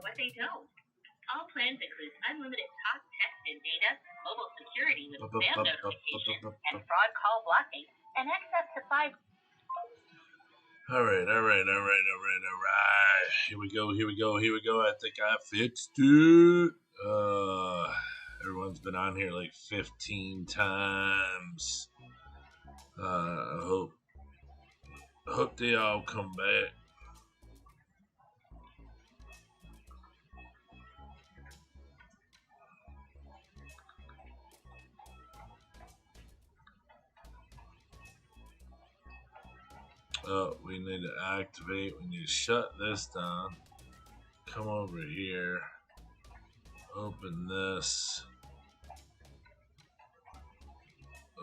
what they don't. All plans include unlimited talk, text, and data, mobile security with spam notifications, and fraud call blocking, and access to 5. All right. Here we go. I think I fixed it. Everyone's been on here like 15 times. I hope they all come back. We need to activate. We need to shut this down. Come over here. Open this.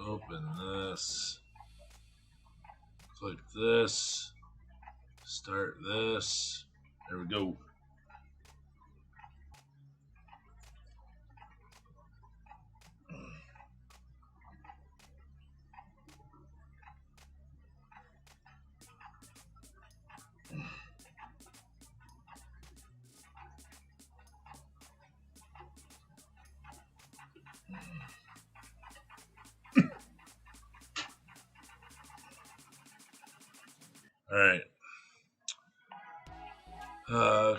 Open this. Click this. Start this. There we go. All right.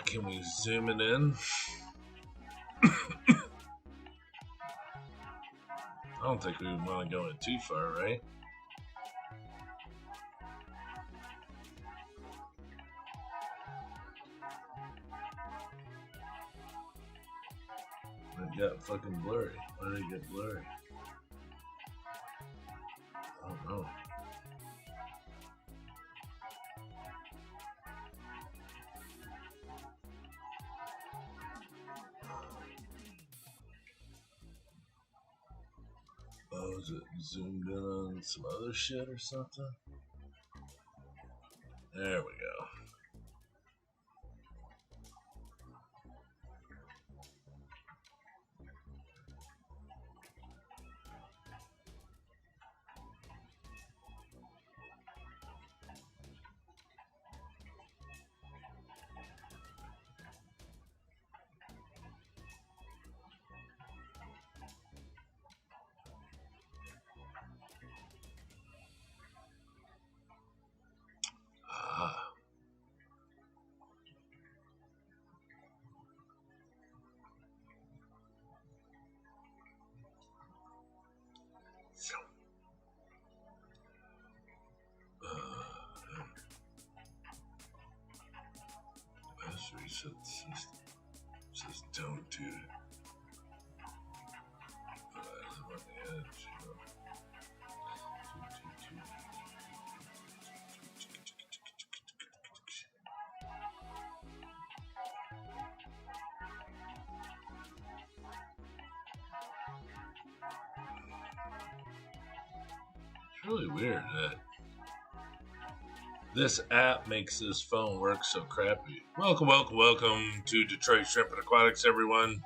Can we zoom it in? I don't think we want to go in too far, right? It got fucking blurry. Why did it get blurry? I don't know. Oh, is it zoomed in on some other shit or something? There we go. Let's reset the system. It says don't do it. But I live on the edge, you know. It's really weird that this app makes this phone work so crappy. Welcome to Detroit Shrimp and Aquatics, everyone.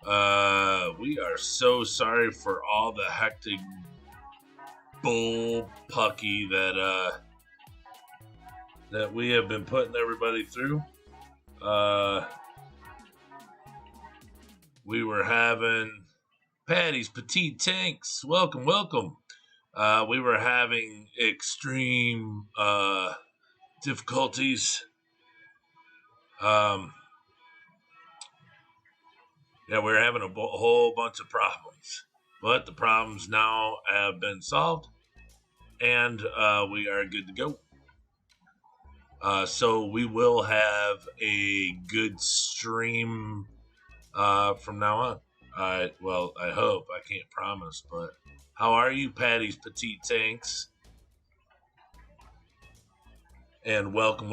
We are so sorry for all the hectic bullpucky that we have been putting everybody through. We were having Patty's Petite Tanks. Welcome. We were having extreme difficulties. We were having a whole bunch of problems, but the problems now have been solved, and we are good to go. So we will have a good stream from now on. Well, I hope. I can't promise, but how are you, Patty's Petite Tanks? And welcome.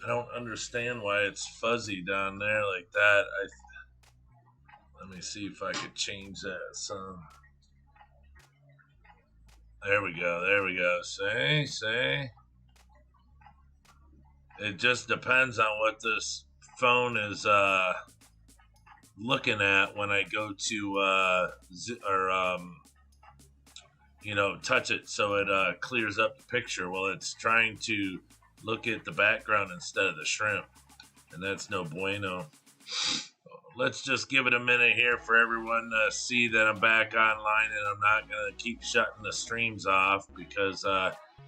I don't understand why it's fuzzy down there like that. Let me see if I could change that some. There we go. See? It just depends on what this phone is looking at when I go to touch it so it clears up the picture. Well, it's trying to look at the background instead of the shrimp, and that's no bueno. Let's just give it a minute here for everyone to see that I'm back online, and I'm not going to keep shutting the streams off because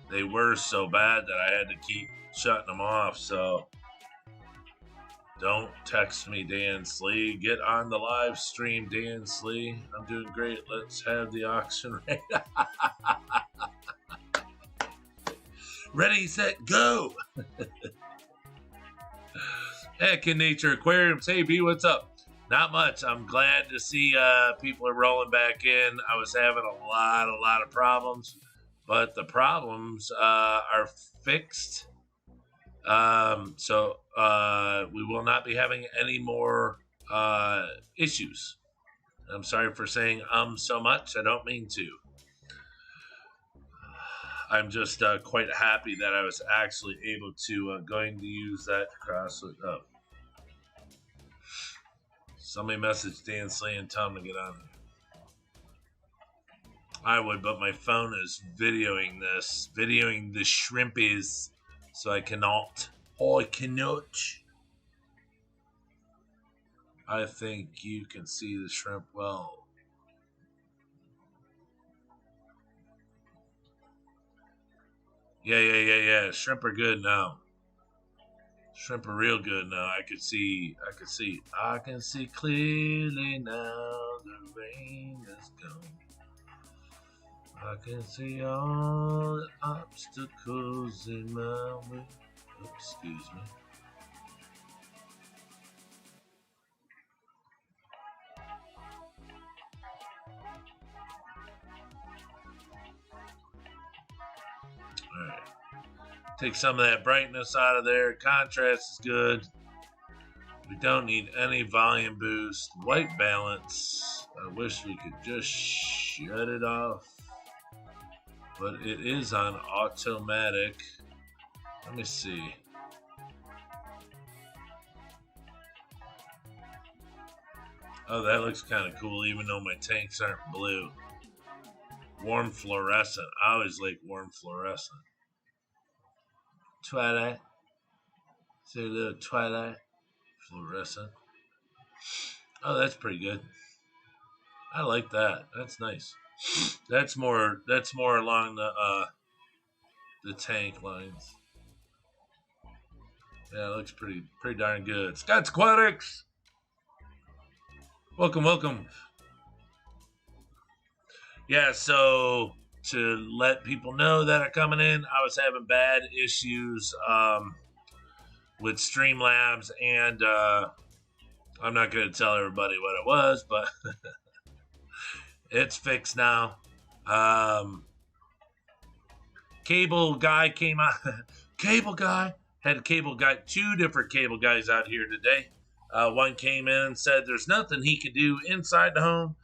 they were so bad that I had to keep shutting them off. So don't text me, Dan Slee. Get on the live stream, Dan Slee. I'm doing great. Let's have the auction ready. Ready, set, go. Heck in Nature Aquariums. Hey, B, what's up? Not much. I'm glad to see people are rolling back in. I was having a lot of problems, but the problems are fixed. So we will not be having any more issues. I'm sorry for saying so much. I don't mean to. I'm just quite happy that I was actually able to going to use that cross with up. Somebody message Dan Slee and tell him to get on there. I would, but my phone is videoing the shrimpies, so I cannot. Oh, I cannot. I think you can see the shrimp well. Yeah. Shrimp are good now. Shrimp are real good now. I can see clearly now. The rain is gone. I can see all the obstacles in my way. Oops, excuse me. All right. Take some of that brightness out of there. Contrast is good. We don't need any volume boost. White balance. I wish we could just shut it off. But it is on automatic. Let me see. Oh, that looks kind of cool, even though my tanks aren't blue. Warm fluorescent. I always like warm fluorescent. Twilight. See a little twilight. Fluorescent. Oh, that's pretty good. I like that. That's nice. That's more along the tank lines. Yeah, it looks pretty darn good. Scott's Aquatics. Welcome. Yeah, so to let people know that are coming in, I was having bad issues with Streamlabs, and I'm not going to tell everybody what it was, but it's fixed now. Cable guy came out. Cable guy had two different cable guys out here today. One came in and said there's nothing he could do inside the home.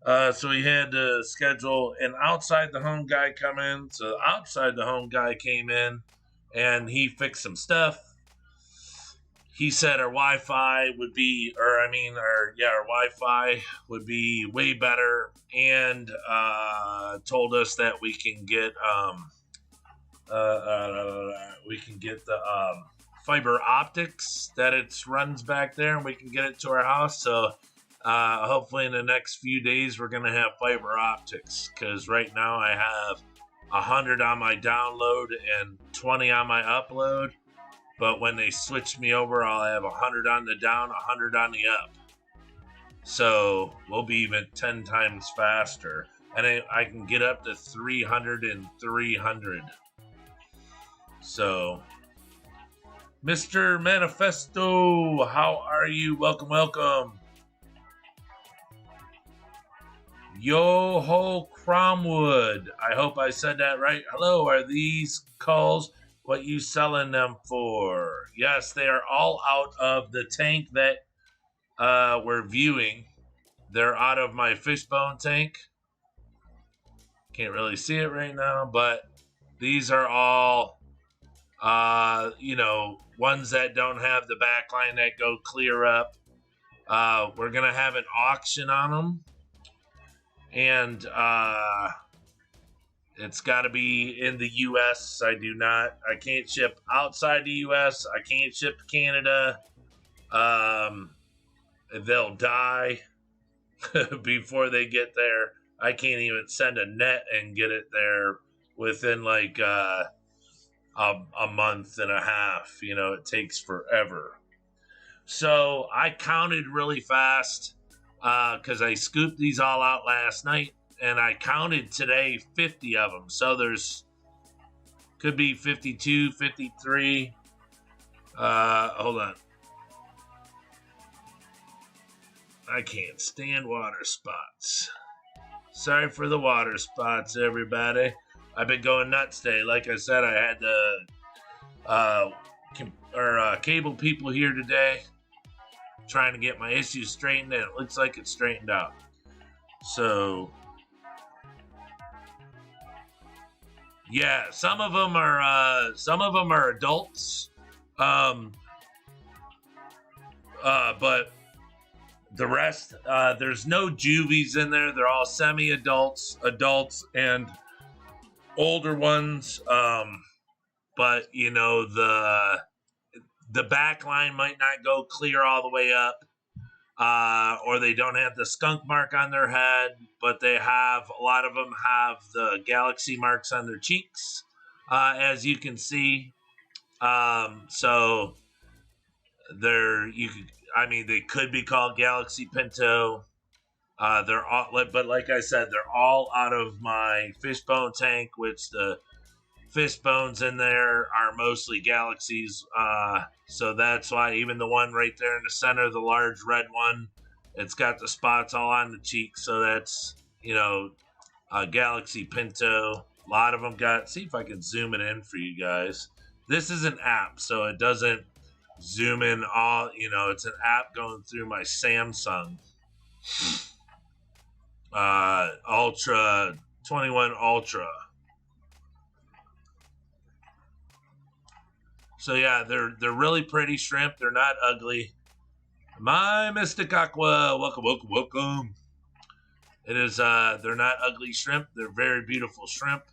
So he had to schedule an outside the home guy come in. So outside the home guy came in and he fixed some stuff. He said our Wi-Fi would be, our Wi-Fi would be way better, and told us that we can get the fiber optics that it runs back there, and we can get it to our house. So hopefully in the next few days we're gonna have fiber optics, because right now I have 100 on my download and 20 on my upload. But when they switch me over, I'll have 100 on the down, 100 on the up. So we'll be even 10 times faster. And I can get up to 300 and 300. So, Mr. Manifesto, how are you? Welcome. Yo-ho Cromwood. I hope I said that right. Hello, are these calls what you selling them for? Yes, they are all out of the tank that we're viewing. They're out of my fishbone tank. Can't really see it right now, but these are all, ones that don't have the backline that go clear up. We're going to have an auction on them. And it's got to be in the U.S. I can't ship outside the U.S. I can't ship to Canada. They'll die before they get there. I can't even send a net and get it there within like a month and a half. You know, it takes forever. So I counted really fast because I scooped these all out last night, and I counted today 50 of them. So there's could be 52, 53. Hold on. I can't stand water spots. Sorry for the water spots, everybody. I've been going nuts today. Like I said, I had the cable people here today trying to get my issues straightened, and it looks like it's straightened out. So, yeah, some of them are adults, but the rest, there's no juvies in there. They're all semi-adults, adults, and older ones. But you know, the back line might not go clear all the way up, or they don't have the skunk mark on their head, but a lot of them have the galaxy marks on their cheeks, as you can see. So they could be called Galaxy Pinto. They're all, but like I said, they're all out of my fishbone tank, which the fish bones in there are mostly galaxies. So that's why even the one right there in the center, the large red one, it's got the spots all on the cheek. So that's, Galaxy Pinto. A lot of them got, see if I can zoom it in for you guys. This is an app, so it doesn't zoom in all, it's an app going through my Samsung Ultra 21 Ultra. So yeah, they're really pretty shrimp. They're not ugly. My Mystic Aqua, welcome. It is they're not ugly shrimp. They're very beautiful shrimp.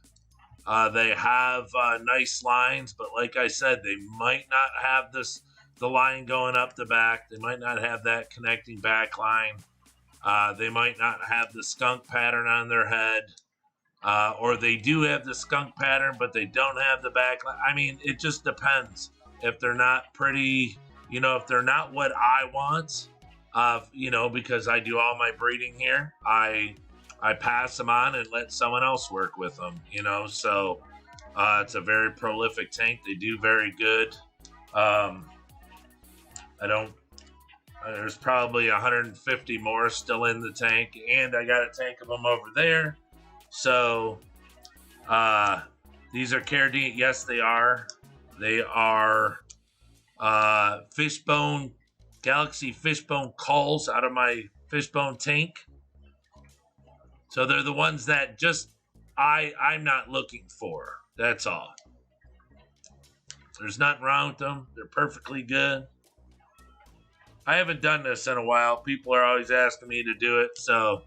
They have nice lines, but like I said, they might not have the line going up the back. They might not have that connecting back line. They might not have the skunk pattern on their head. Or they do have the skunk pattern, but they don't have the back line. I mean, it just depends. If they're not pretty, if they're not what I want, because I do all my breeding here, I pass them on and let someone else work with them, so it's a very prolific tank. They do very good. There's probably 150 more still in the tank, and I got a tank of them over there. So these are Carradine. Yes, they are. They are fishbone, Galaxy fishbone culls out of my fishbone tank. So they're the ones that just I'm not looking for. That's all. There's nothing wrong with them. They're perfectly good. I haven't done this in a while. People are always asking me to do it, so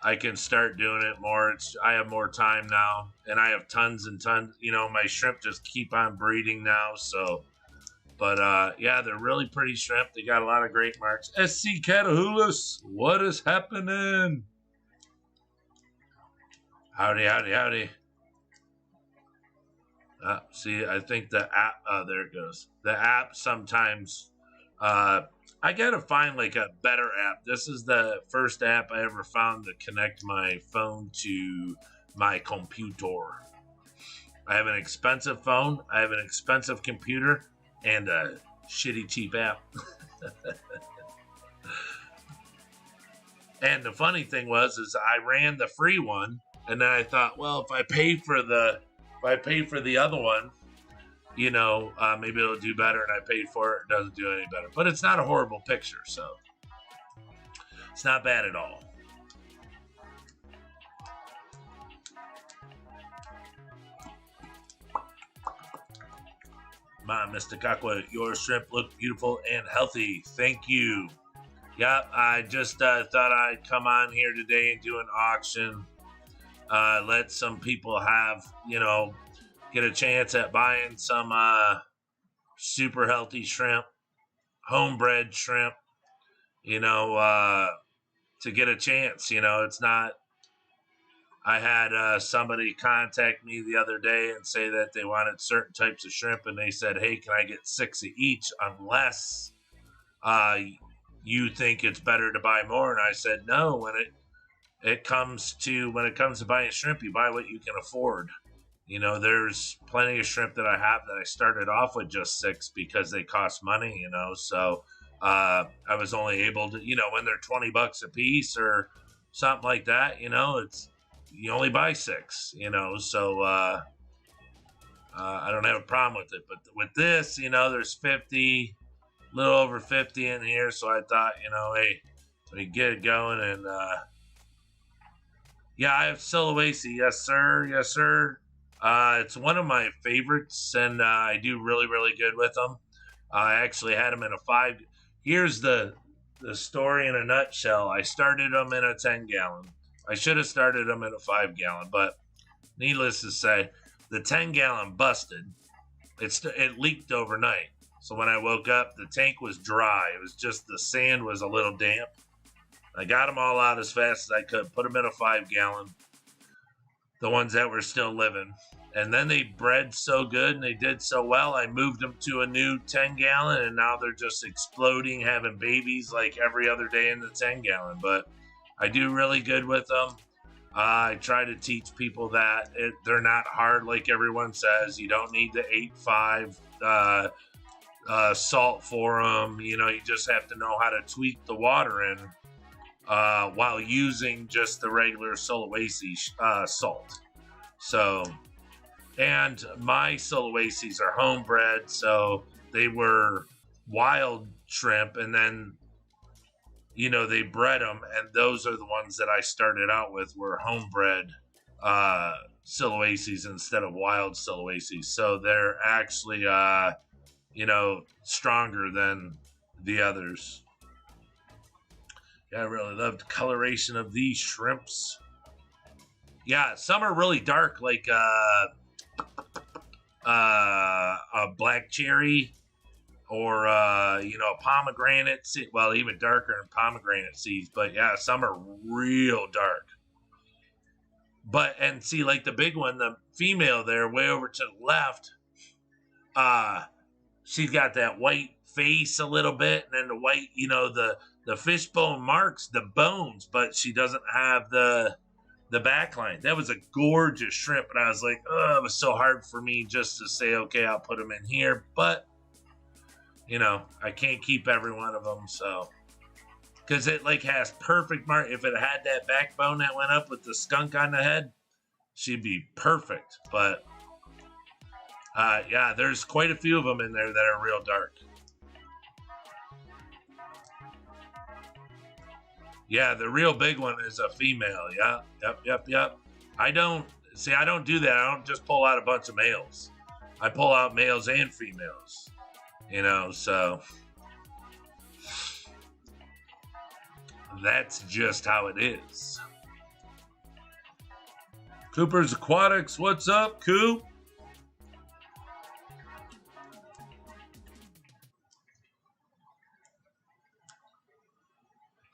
I can start doing it more. I have more time now, and I have tons and tons. My shrimp just keep on breeding now. So, but yeah, they're really pretty shrimp. They got a lot of great marks. SC Catahoulous, what is happening? Howdy. See, I think the app, there it goes. The app sometimes, I gotta find like a better app. This is the first app I ever found to connect my phone to my computer. I have an expensive phone, I have an expensive computer, and a shitty cheap app. And the funny thing is I ran the free one, and then I thought, well, if I pay for the other one, maybe it'll do better, and I paid for it. It doesn't do any better. But it's not a horrible picture, so it's not bad at all. My Mr. Aqua, your shrimp look beautiful and healthy. Thank you. Yep, I just thought I'd come on here today and do an auction. Let some people have, get a chance at buying some super healthy shrimp, homebred shrimp, to get a chance. It's not. I had somebody contact me the other day and say that they wanted certain types of shrimp, and they said, "Hey, can I get 6 of each unless you think it's better to buy more?" And I said, "No. When it comes to buying shrimp, you buy what you can afford. There's plenty of shrimp that I have that I started off with just 6 because they cost money. So I was only able to, when they're $20 a piece or something like that, it's." You only buy 6, so I don't have a problem with it. But with this, there's 50, a little over 50 in here. So I thought, hey, we get it going. And yeah, I have Sulawesi. Yes, sir. Yes, sir. It's one of my favorites, and I do really, really good with them. I actually had them in a 5. Here's the story in a nutshell. I started them in a 10-gallon. I should have started them in a 5-gallon, but needless to say, the 10-gallon busted. It leaked overnight. So when I woke up, the tank was dry. It was just the sand was a little damp. I got them all out as fast as I could, put them in a 5-gallon, the ones that were still living. And then they bred so good and they did so well, I moved them to a new 10-gallon, and now they're just exploding, having babies like every other day in the 10-gallon. But I do really good with them. I try to teach people that they're not hard like everyone says. You don't need the 8.5 salt for them. You just have to know how to tweak the water in while using just the regular Sulawesi salt. So, and my Sulawesis are homebred, so they were wild shrimp, and then they bred them, and those are the ones that I started out with were homebred Sulawesis instead of wild Sulawesis. So they're actually, stronger than the others. Yeah, I really love the coloration of these shrimps. Yeah, some are really dark, like a black cherry. Or, pomegranate, well, even darker than pomegranate seeds. But yeah, some are real dark. But, and see, like the big one, the female there, way over to the left, she's got that white face a little bit, and then the white, the fishbone marks the bones, but she doesn't have the backline. That was a gorgeous shrimp, and I was like, oh, it was so hard for me just to say, okay, I'll put them in here. But I can't keep every one of them, so because it has perfect mark. If it had that backbone that went up with the skunk on the head, she'd be perfect. But yeah, there's quite a few of them in there that are real dark. Yeah, the real big one is a female. Yeah, yep. I don't do that. I don't just pull out a bunch of males. I pull out males and females. So that's just how it is. Cooper's Aquatics, what's up, Coop?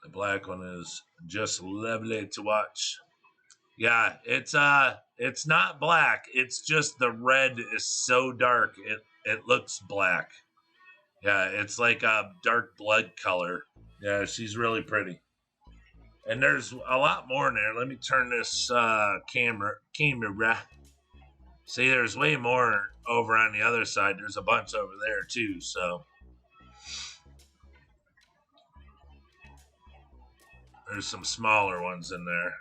The black one is just lovely to watch. Yeah, it's not black. It's just the red is so dark it looks black. Yeah, it's like a dark blood color. Yeah, she's really pretty. And there's a lot more in there. Let me turn this camera. See, there's way more over on the other side. There's a bunch over there too, so. There's some smaller ones in there.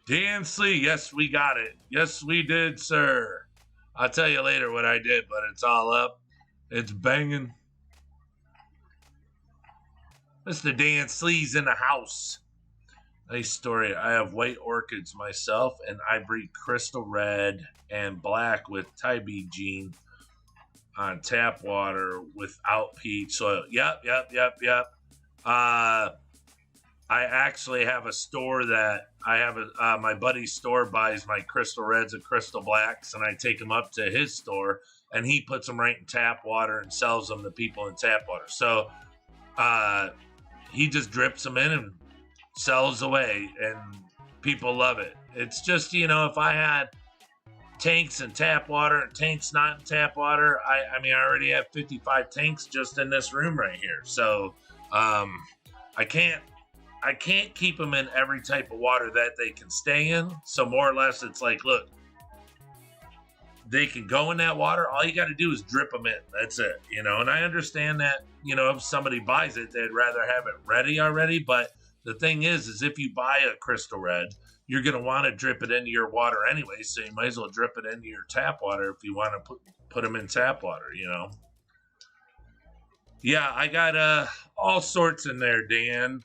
DNC, yes, we got it. Yes, we did, sir. I'll tell you later what I did, but it's all up. It's banging. Mr. Dan Slee's in the house. Nice story. I have white orchids myself, and I breed crystal red and black with Thai gene on tap water without peat soil. Yep. I actually have a store that I have my buddy's store buys my crystal reds and crystal blacks, and I take them up to his store, and he puts them right in tap water and sells them to people in tap water. So he just drips them in and sells away, and people love it. It's just, you know, if I had tanks and tap water and tanks not in tap water, I mean, I already have 55 tanks just in this room right here. So I can't keep them in every type of water that they can stay in. So more or less, it's like, look, they can go in that water. All you got to do is drip them in. That's it, you know. And I understand that, you know, if somebody buys it, they'd rather have it ready already. But the thing is if you buy a crystal red, you're going to want to drip it into your water anyway. So you might as well drip it into your tap water if you want to put them in tap water, you know. Yeah, I got all sorts in there, Dan.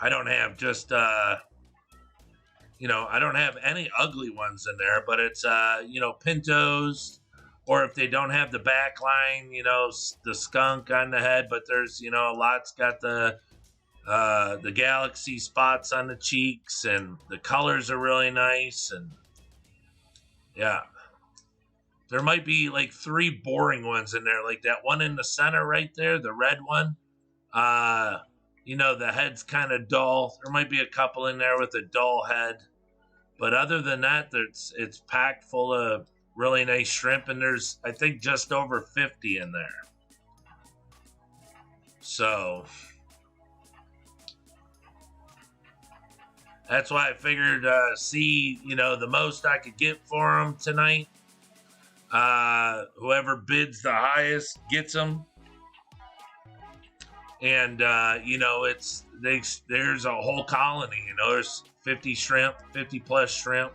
I don't have just, you know, I don't have any ugly ones in there, but it's, you know, pintos, or if they don't have the back line, you know, the skunk on the head, but there's, you know, a lot's got the galaxy spots on the cheeks, and the colors are really nice, and yeah. There might be like 3 boring ones in there, like that one in the center right there, the red one. You know, the head's kind of dull. There might be a couple in there with a dull head. But other than that, it's packed full of really nice shrimp, and there's, I think, just over 50 in there. So that's why I figured, see, you know, the most I could get for them tonight. Whoever bids the highest gets them. And, you know, there's a whole colony, you know, there's 50 shrimp, 50 plus shrimp,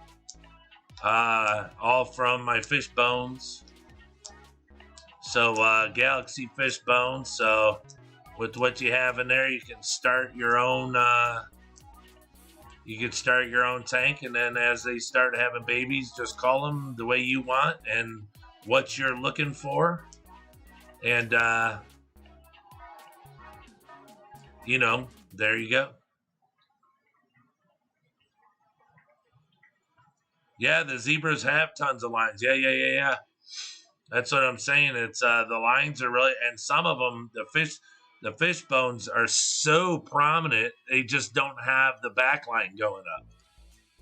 all from my fish bones. So, Galaxy fish bones. So with what you have in there, you can start your own, tank. And then as they start having babies, just call them the way you want and what you're looking for. And, you know, there you go. Yeah, the zebras have tons of lines. Yeah. That's what I'm saying. It's the lines are really, and some of them, the fish bones are so prominent, they just don't have the back line going up.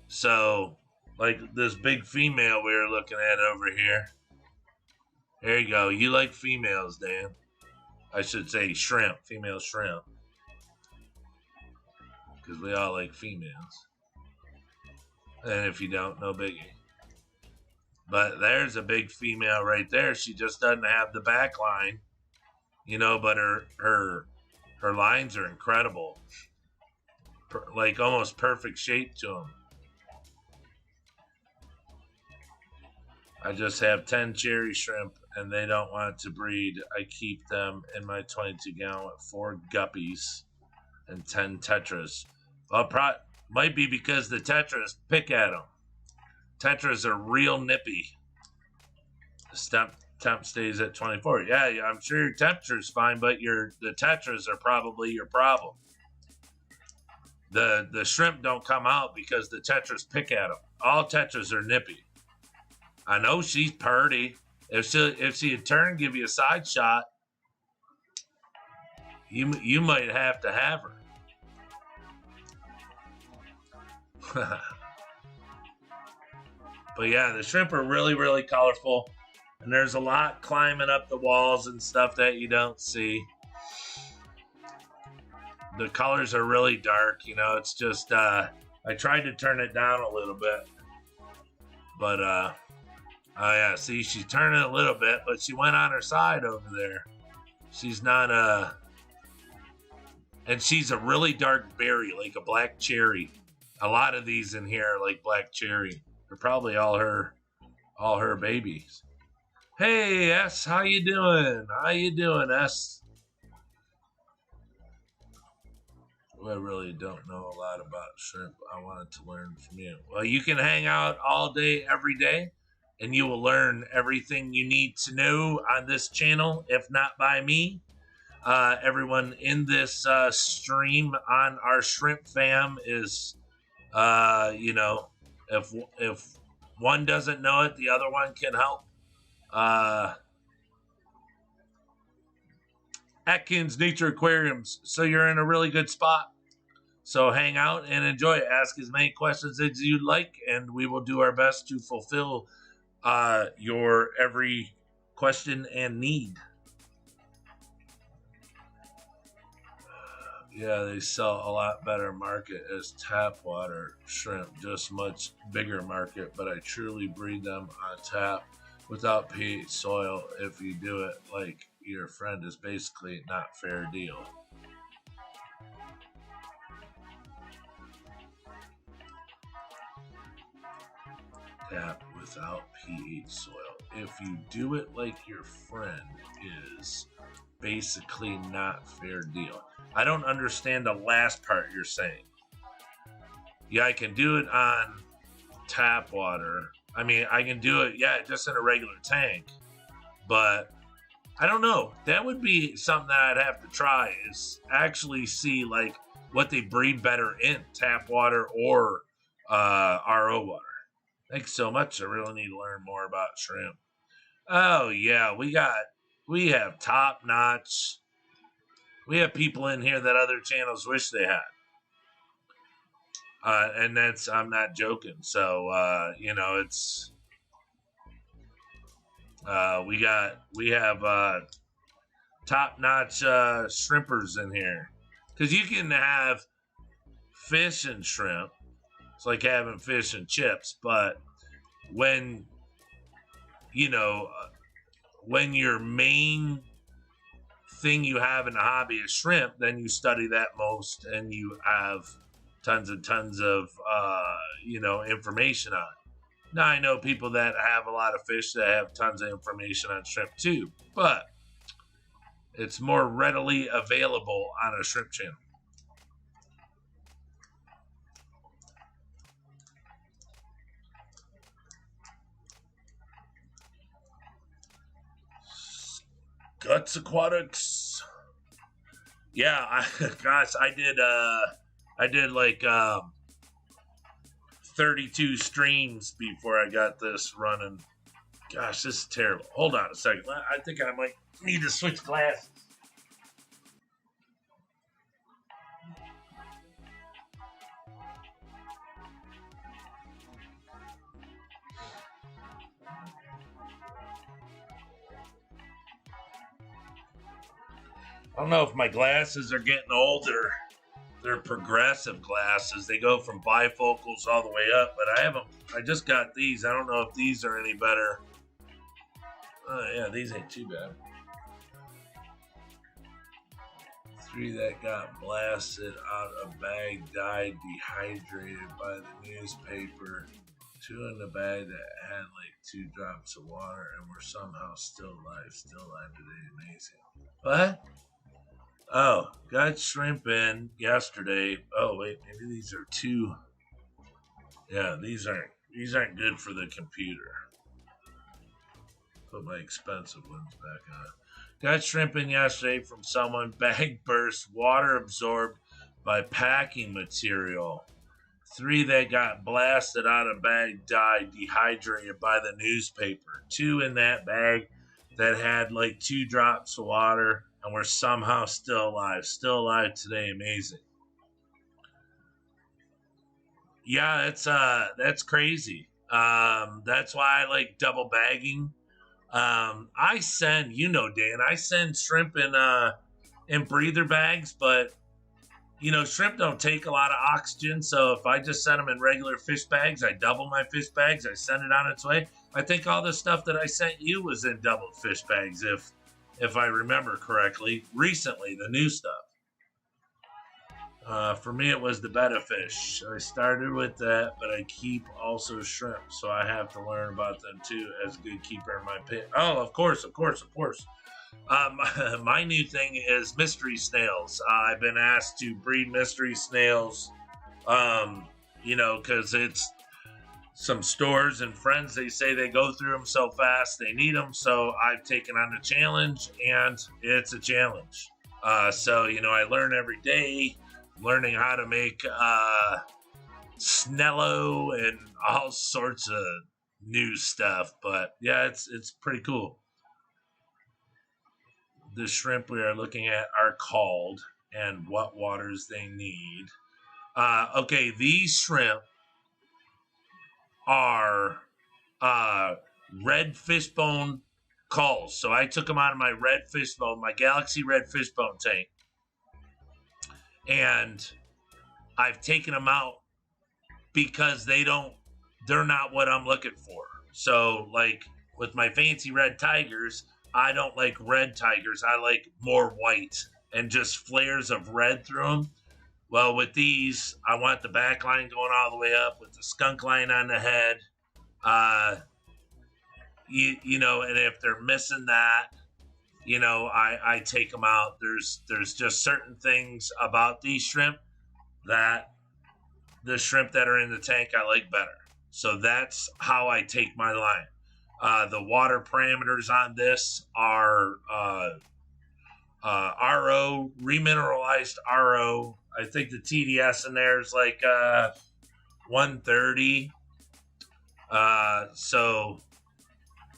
So, like this big female we were looking at over here. There you go. You like females, Dan. I should say shrimp, female shrimp. Because we all like females. And if you don't, no biggie. But there's a big female right there. She just doesn't have the back line, you know, but her lines are incredible. Like almost perfect shape to them. I just have 10 cherry shrimp, and they don't want to breed. I keep them in my 22 gallon with 4 guppies and 10 tetras. Well, might be because the tetras pick at them. Tetras are real nippy. The temp stays at 24. Yeah, I'm sure your temperature's fine, but the tetras are probably your problem. The shrimp don't come out because the tetras pick at them. All tetras are nippy. I know she's purty. If she'd turn and give you a side shot, you might have to have her. But yeah, the shrimp are really, really colorful, and there's a lot climbing up the walls and stuff that you don't see. The colors are really dark, you know. It's just I tried to turn it down a little bit, but oh yeah, see, she's turning a little bit, but she went on her side over there. She's not and she's a really dark berry, like a black cherry. A lot of these in here are like black cherry. They're probably all her babies. Hey, S, how you doing? How you doing, S? I really don't know a lot about shrimp. I wanted to learn from you. Well, you can hang out all day, every day, and you will learn everything you need to know on this channel, if not by me. Everyone in this stream on our shrimp fam is, you know, if one doesn't know it, the other one can help. Atkins Nature Aquariums. So you're in a really good spot. So hang out and enjoy. Ask as many questions as you'd like, and we will do our best to fulfill your every question and need. Yeah, they sell a lot better market as tap water shrimp, just much bigger market, but I truly breed them on tap without pH soil. If you do it like your friend, is basically not fair deal. Tap without pH soil. If you do it like your friend, is basically not fair deal. I don't understand the last part you're saying. Yeah, I can do it on tap water. I mean, I can do it, yeah, just in a regular tank. But I don't know. That would be something that I'd have to try, is actually see like what they breed better in tap water or RO water. Thanks so much. I really need to learn more about shrimp. Oh yeah, we have top notch. We have people in here that other channels wish they had. And that's, I'm not joking. So you know, it's we have top notch shrimpers in here, because you can have fish and shrimp. It's like having fish and chips, but when you know when your main thing you have in the hobby is shrimp, then you study that most, and you have tons and tons of you know, information on it. Now I know people that have a lot of fish that have tons of information on shrimp too, but it's more readily available on a shrimp channel. Guts Aquatics. Yeah, gosh, I did like 32 streams before I got this running. Gosh, this is terrible. Hold on a second. I think I might need to switch glasses. I don't know if my glasses are getting older. They're progressive glasses. They go from bifocals all the way up, but I just got these. I don't know if these are any better. Yeah, these ain't too bad. 3 that got blasted out of bag died dehydrated by the newspaper. 2 in the bag that had like 2 drops of water and were somehow still alive today. Amazing. What? Oh, got shrimp in yesterday. Oh wait, maybe these are 2. Yeah, these aren't good for the computer. Put my expensive ones back on. Got shrimp in yesterday from someone. Bag burst, water absorbed by packing material. 3 that got blasted out of bag died dehydrated by the newspaper. 2 in that bag that had like 2 drops of water and were somehow still alive today. Amazing. Yeah, that's crazy. That's why I like double bagging. I send, you know, Dan, I send shrimp in breather bags, but you know, shrimp don't take a lot of oxygen. So if I just send them in regular fish bags, I double my fish bags, I send it on its way. I think all the stuff that I sent you was in double fish bags, if I remember correctly, recently, the new stuff. For me, it was the betta fish. I started with that, but I keep also shrimp, so I have to learn about them too as a good keeper in my pit. Oh, of course. My new thing is mystery snails. I've been asked to breed mystery snails, because it's some stores and friends, they say they go through them so fast, they need them. So I've taken on the challenge, and it's a challenge. So, I learn every day, learning how to make Snello and all sorts of new stuff. But yeah, it's pretty cool. The shrimp we are looking at are called and what waters they need. Okay, these shrimp are red fishbone calls. So I took them out of my red fishbone, my Galaxy red fishbone tank, and I've taken them out because they're not what I'm looking for. So like with my fancy red tigers, I don't like red tigers. I like more white and just flares of red through them. Well, with these, I want the back line going all the way up with the skunk line on the head. And if they're missing that, I take them out. There's just certain things about these shrimp that the shrimp that are in the tank I like better. So that's how I take my line. The water parameters on this are RO, remineralized RO. I think the TDS in there is like 130. So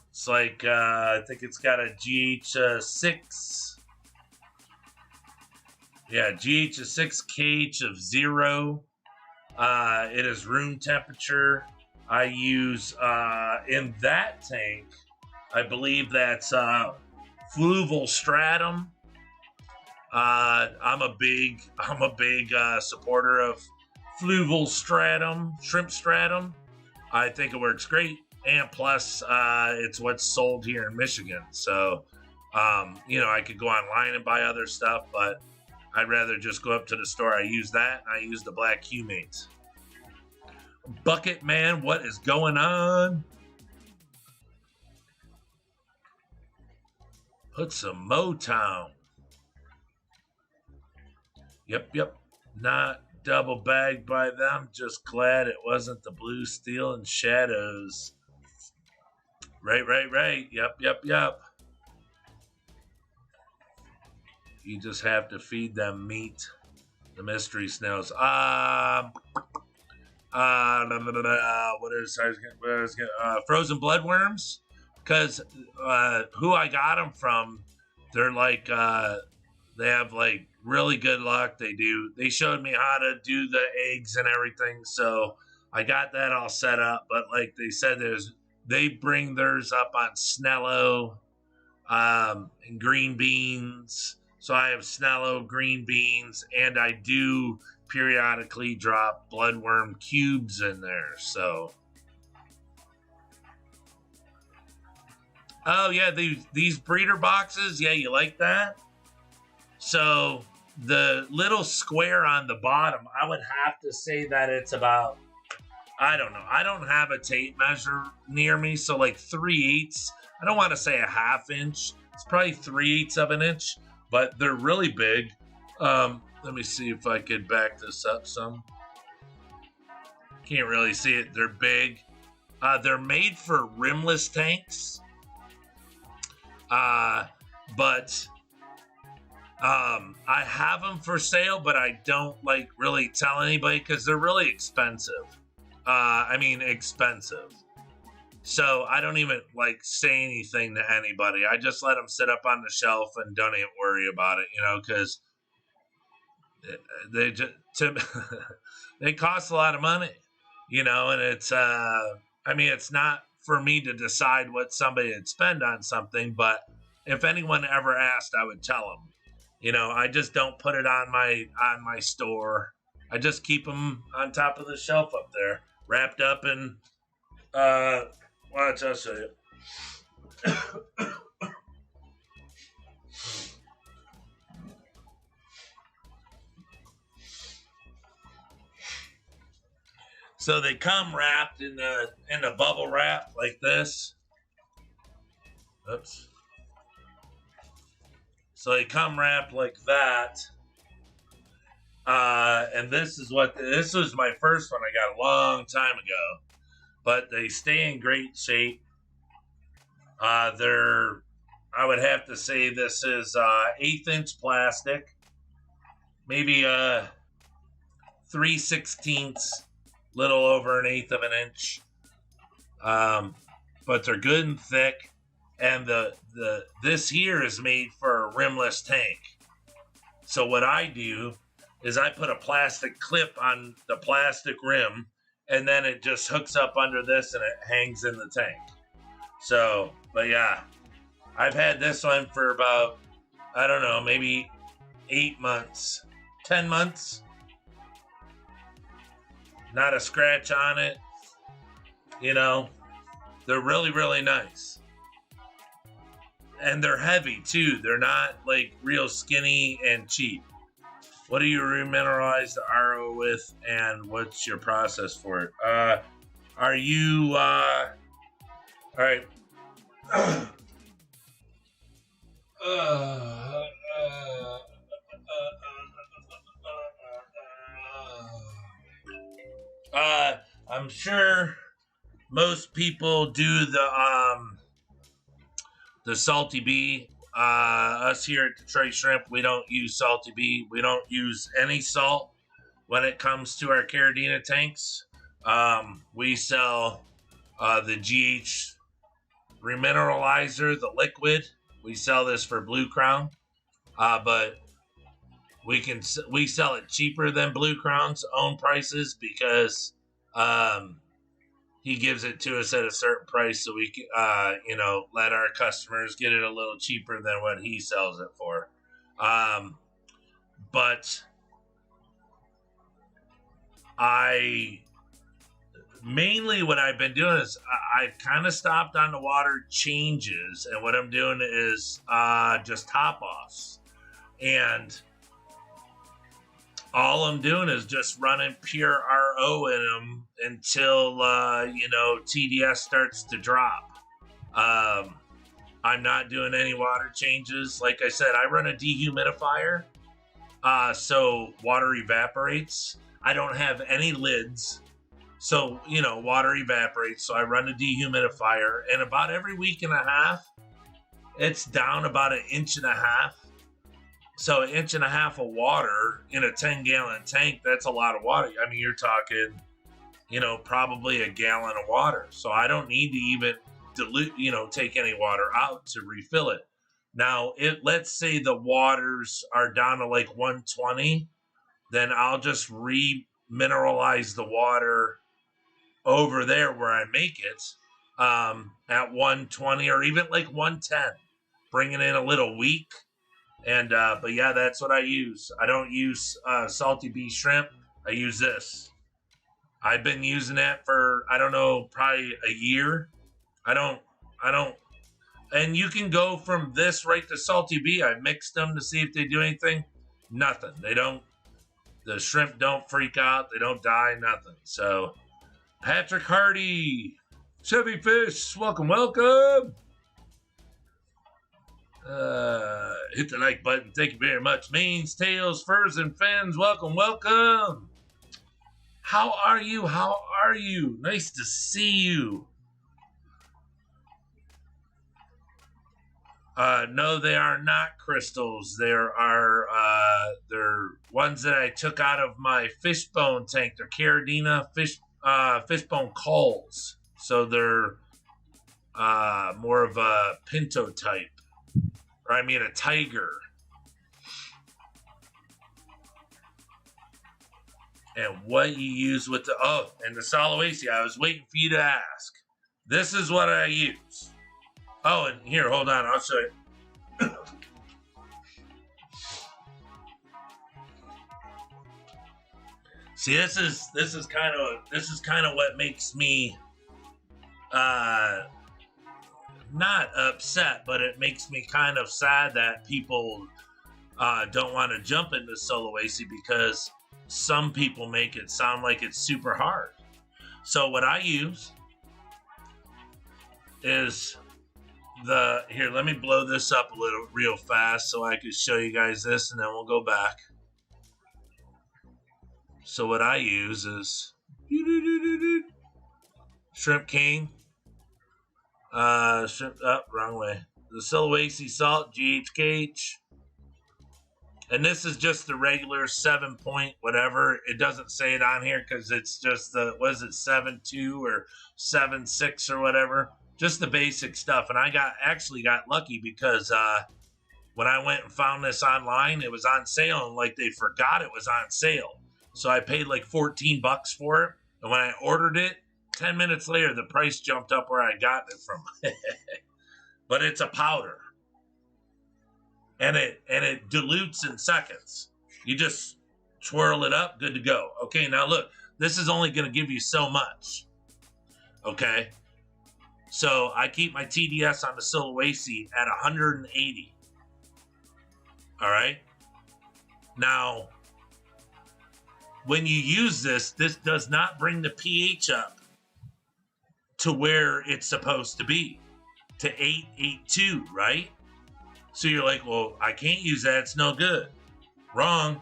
it's like, I think it's got a GH 6. Yeah, GH 6, KH of 0. It is room temperature. I use, in that tank, I believe that's fluval stratum. I'm a big supporter of fluval stratum, shrimp stratum. I think it works great. And plus, it's what's sold here in Michigan. So, I could go online and buy other stuff, but I'd rather just go up to the store. I use that, and I use the black humates. Bucket Man, what is going on? Put some Motown. Yep. Not double bagged by them. Just glad it wasn't the blue steel and shadows. Right. Yep. You just have to feed them meat. The mystery snails. Frozen bloodworms? Because who I got them from, they're like, they have like really good luck. They showed me how to do the eggs and everything. So I got that all set up. But like they said, they bring theirs up on Snello and green beans. So I have Snello, green beans, and I do periodically drop bloodworm cubes in there. So, oh yeah, these breeder boxes. Yeah, you like that? So the little square on the bottom, I would have to say that it's about, I don't know. I don't have a tape measure near me, so like 3/8. I don't want to say a ½ inch. It's probably 3/8 of an inch, but they're really big. Let me see if I could back this up some. Can't really see it. They're big. They're made for rimless tanks. But I have them for sale, but I don't like really tell anybody because they're really expensive. Expensive. So I don't even like say anything to anybody. I just let them sit up on the shelf and don't even worry about it, because they just they cost a lot of money, and it's it's not for me to decide what somebody would spend on something, but if anyone ever asked, I would tell them. I just don't put it on my store. I just keep them on top of the shelf up there, wrapped up in watch, I'll show you. So they come wrapped in the bubble wrap like this. Oops. So they come wrapped like that. And this was my first one I got a long time ago. But they stay in great shape. I would have to say this is 1/8-inch plastic. Maybe 3/16, little over 1/8 of an inch. But they're good and thick. And this here is made for a rimless tank. So what I do is I put a plastic clip on the plastic rim, and then it just hooks up under this and it hangs in the tank. So, but yeah, I've had this one for about, I don't know, maybe 8 months, 10 months. Not a scratch on it. You know, they're really, really nice. And they're heavy too. They're not like real skinny and cheap. What do you remineralize the RO with, and what's your process for it? Are you, all right. I'm sure most people do the Salty Bee. Us here at Detroit Shrimp, we don't use Salty Bee. We don't use any salt when it comes to our Caridina tanks. We sell the GH Remineralizer, the liquid. We sell this for Blue Crown, but we sell it cheaper than Blue Crown's own prices because he gives it to us at a certain price, so we let our customers get it a little cheaper than what he sells it for. But mainly what I've been doing is I kind of stopped on the water changes, and what I'm doing is just top offs, and all I'm doing is just running pure RO in them until TDS starts to drop. I'm not doing any water changes. Like I said, I run a dehumidifier, so water evaporates. I don't have any lids. So, water evaporates. So I run a dehumidifier, and about every week and a half, it's down about 1.5 inches. So 1.5 inches of water in a 10-gallon tank, that's a lot of water. I mean, you're talking, probably a gallon of water. So I don't need to even dilute, take any water out to refill it. Now, let's say the waters are down to like 120, then I'll just remineralize the water over there where I make it at 120 or even like 110, bringing in a little weak. And but yeah, that's what I use. I don't use Salty Bee shrimp. I use this. I've been using that for, I don't know, probably a year. I don't and you can go from this right to Salty Bee. I mixed them to see if they do anything. Nothing. The shrimp don't freak out. They don't die, nothing. So Patrick Hardy, Chevy Fish, welcome. Hit the like button. Thank you very much. Manes, tails, furs, and fins. Welcome. How are you? Nice to see you. No, they are not crystals. They're ones that I took out of my fishbone tank. They're Caridina fishbone culls. So they're more of a pinto type. Or I mean a tiger. And what you use with and the Sulawesi, I was waiting for you to ask. This is what I use. Oh, and here, hold on, I'll show you. See, this is kind of what makes me not upset, but it makes me kind of sad that people don't want to jump into Sulawesi because some people make it sound like it's super hard. So what I use is here, let me blow this up a little real fast so I can show you guys this, and then we'll go back. So what I use is Shrimp King. Shrimp wrong way. The Sulawesi salt, GHKH. And this is just the regular 7 point whatever. It doesn't say it on here because it's just the, what is it, 7.2 or 7.6 or whatever. Just the basic stuff. And I actually got lucky because when I went and found this online, it was on sale, and like they forgot it was on sale. So I paid like 14 bucks for it. And when I ordered it, 10 minutes later, the price jumped up where I got it from. But it's a powder. And it dilutes in seconds. You just swirl it up, good to go. Okay, now look, this is only going to give you so much. Okay, so I keep my TDS on the Sulawesi at 180. All right. Now, when you use this does not bring the pH up to where it's supposed to be, to 8.82, right? So you're like, well, I can't use that. It's no good. Wrong.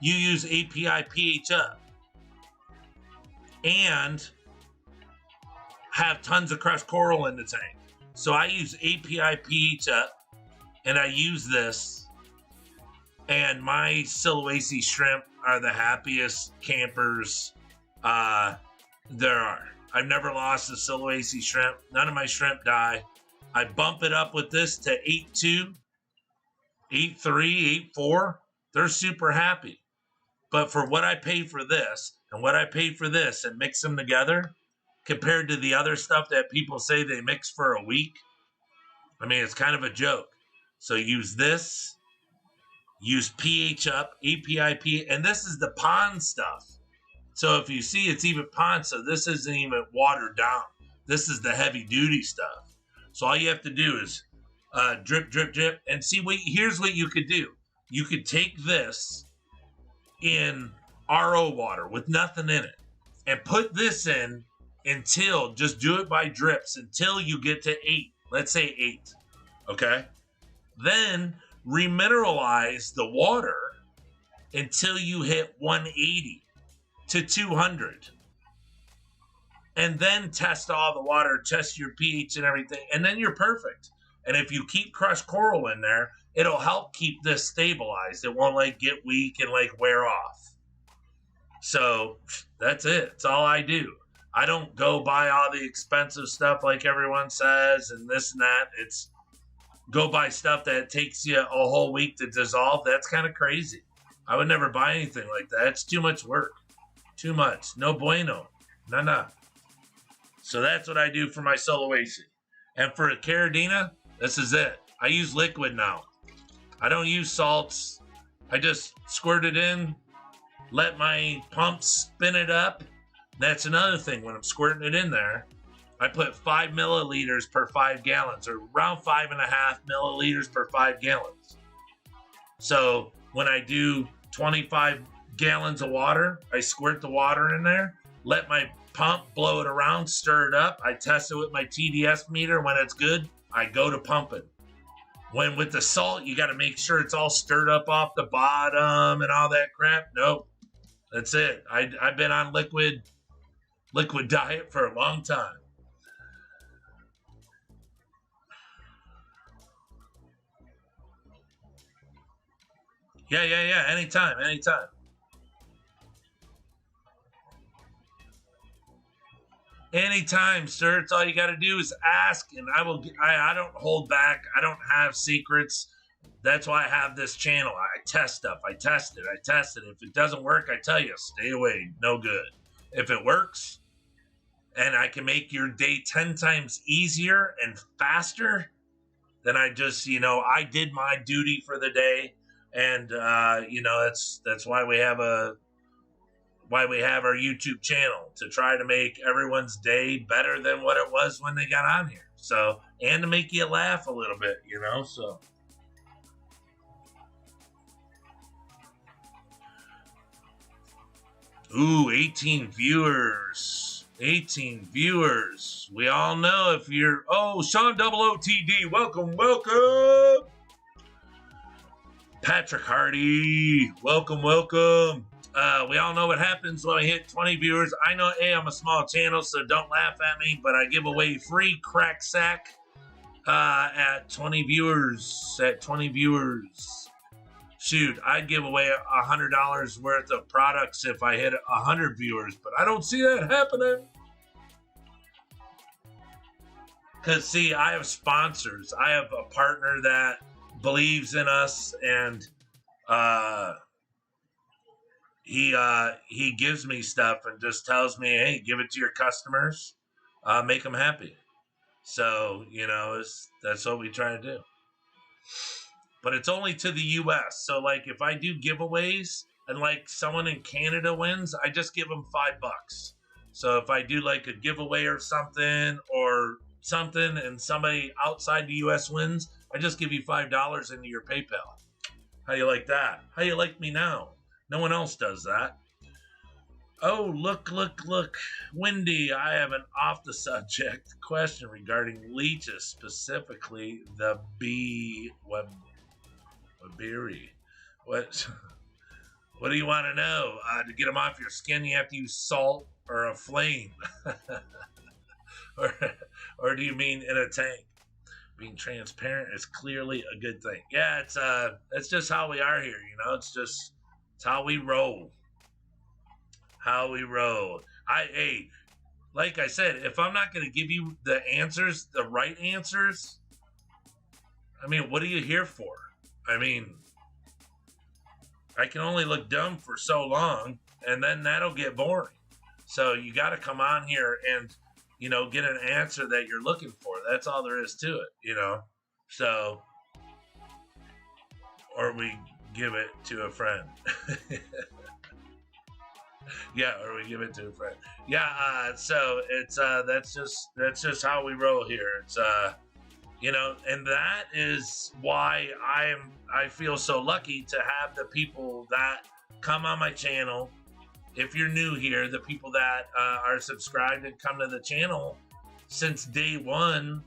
You use API pH up and have tons of crushed coral in the tank. So I use API pH up, and I use this, and my Sulawesi shrimp are the happiest campers there are. I've never lost a Sulawesi shrimp. None of my shrimp die. I bump it up with this to 8.2, 8.3, 8.4. They're super happy. But for what I pay for this and what I pay for this and mix them together, compared to the other stuff that people say they mix for a week, I mean, it's kind of a joke. So use this, use pH up, API pH, and this is the pond stuff. So if you see, it's even pond, so this isn't even watered down. This is the heavy duty stuff. So all you have to do is drip, drip, drip, and see. Here's what you could do. You could take this in RO water with nothing in it, and put this in until, just do it by drips until you get to 8. Let's say 8. Okay. Then remineralize the water until you hit 180 to 200. And then test all the water, test your pH and everything, and then you're perfect. And if you keep crushed coral in there, it'll help keep this stabilized. It won't like get weak and like wear off. So that's it. It's all I do. I don't go buy all the expensive stuff like everyone says and this and that. It's go buy stuff that takes you a whole week to dissolve. That's kind of crazy. I would never buy anything like that. It's too much work. Too much. No bueno. Nah. So that's what I do for my Sulawesi. And for a Caridina, this is it. I use liquid now. I don't use salts. I just squirt it in, let my pump spin it up. That's another thing. When I'm squirting it in there, I put 5 milliliters per 5 gallons, or around 5.5 milliliters per 5 gallons. So when I do 25 gallons of water, I squirt the water in there, let my pump blow it around, stir it up. I test it with my TDS meter. When it's good, I go to pumping. When with the salt, you got to make sure it's all stirred up off the bottom and all that crap. Nope. That's it. I've been on liquid diet for a long time. Yeah. Anytime. Anytime, sir. It's all you got to do is ask, and I will. I don't hold back. I don't have secrets. That's why I have this channel. I test stuff. I test it. If it doesn't work, I tell you, stay away. No good. If it works, and I can make your day 10 times easier and faster, then I just, I did my duty for the day, and that's why we have our YouTube channel, to try to make everyone's day better than what it was when they got on here. So, and to make you laugh a little bit, so. Ooh, 18 viewers. 18 viewers. We all know if you're... Oh, Sean Double OTD. Welcome, welcome. Patrick Hardy. Welcome, welcome. We all know what happens when I hit 20 viewers. I know, hey, I'm a small channel, so don't laugh at me, but I give away free crack sack at 20 viewers. At 20 viewers. Shoot, I'd give away $100 worth of products if I hit 100 viewers, but I don't see that happening. Because, see, I have sponsors. I have a partner that believes in us, and he gives me stuff and just tells me, hey, give it to your customers, make them happy. So, you know, that's what we try to do. But it's only to the U.S. So, like, if I do giveaways and, like, someone in Canada wins, I just give them $5. So if I do, like, a giveaway or something and somebody outside the U.S. wins, I just give you $5 into your PayPal. How you like that? How you like me now? No one else does that. Oh, look. Wendy, I have an off-the-subject question regarding leeches, specifically the berry. What do you want to know? To get them off your skin, you have to use salt or a flame. or do you mean in a tank? Being transparent is clearly a good thing. Yeah, it's just how we are here, you know. It's how we roll. Like I said, if I'm not going to give you the answers, the right answers, I mean, what are you here for? I mean, I can only look dumb for so long, and then that'll get boring. So you got to come on here and, you know, get an answer that you're looking for. That's all there is to it, you know. So, or we give it to a friend. Yeah, or we give it to a friend. Yeah, so it's that's just how we roll here. It's you know, and that is why I feel so lucky to have the people that come on my channel. If you're new here, the people that are subscribed and come to the channel since day one,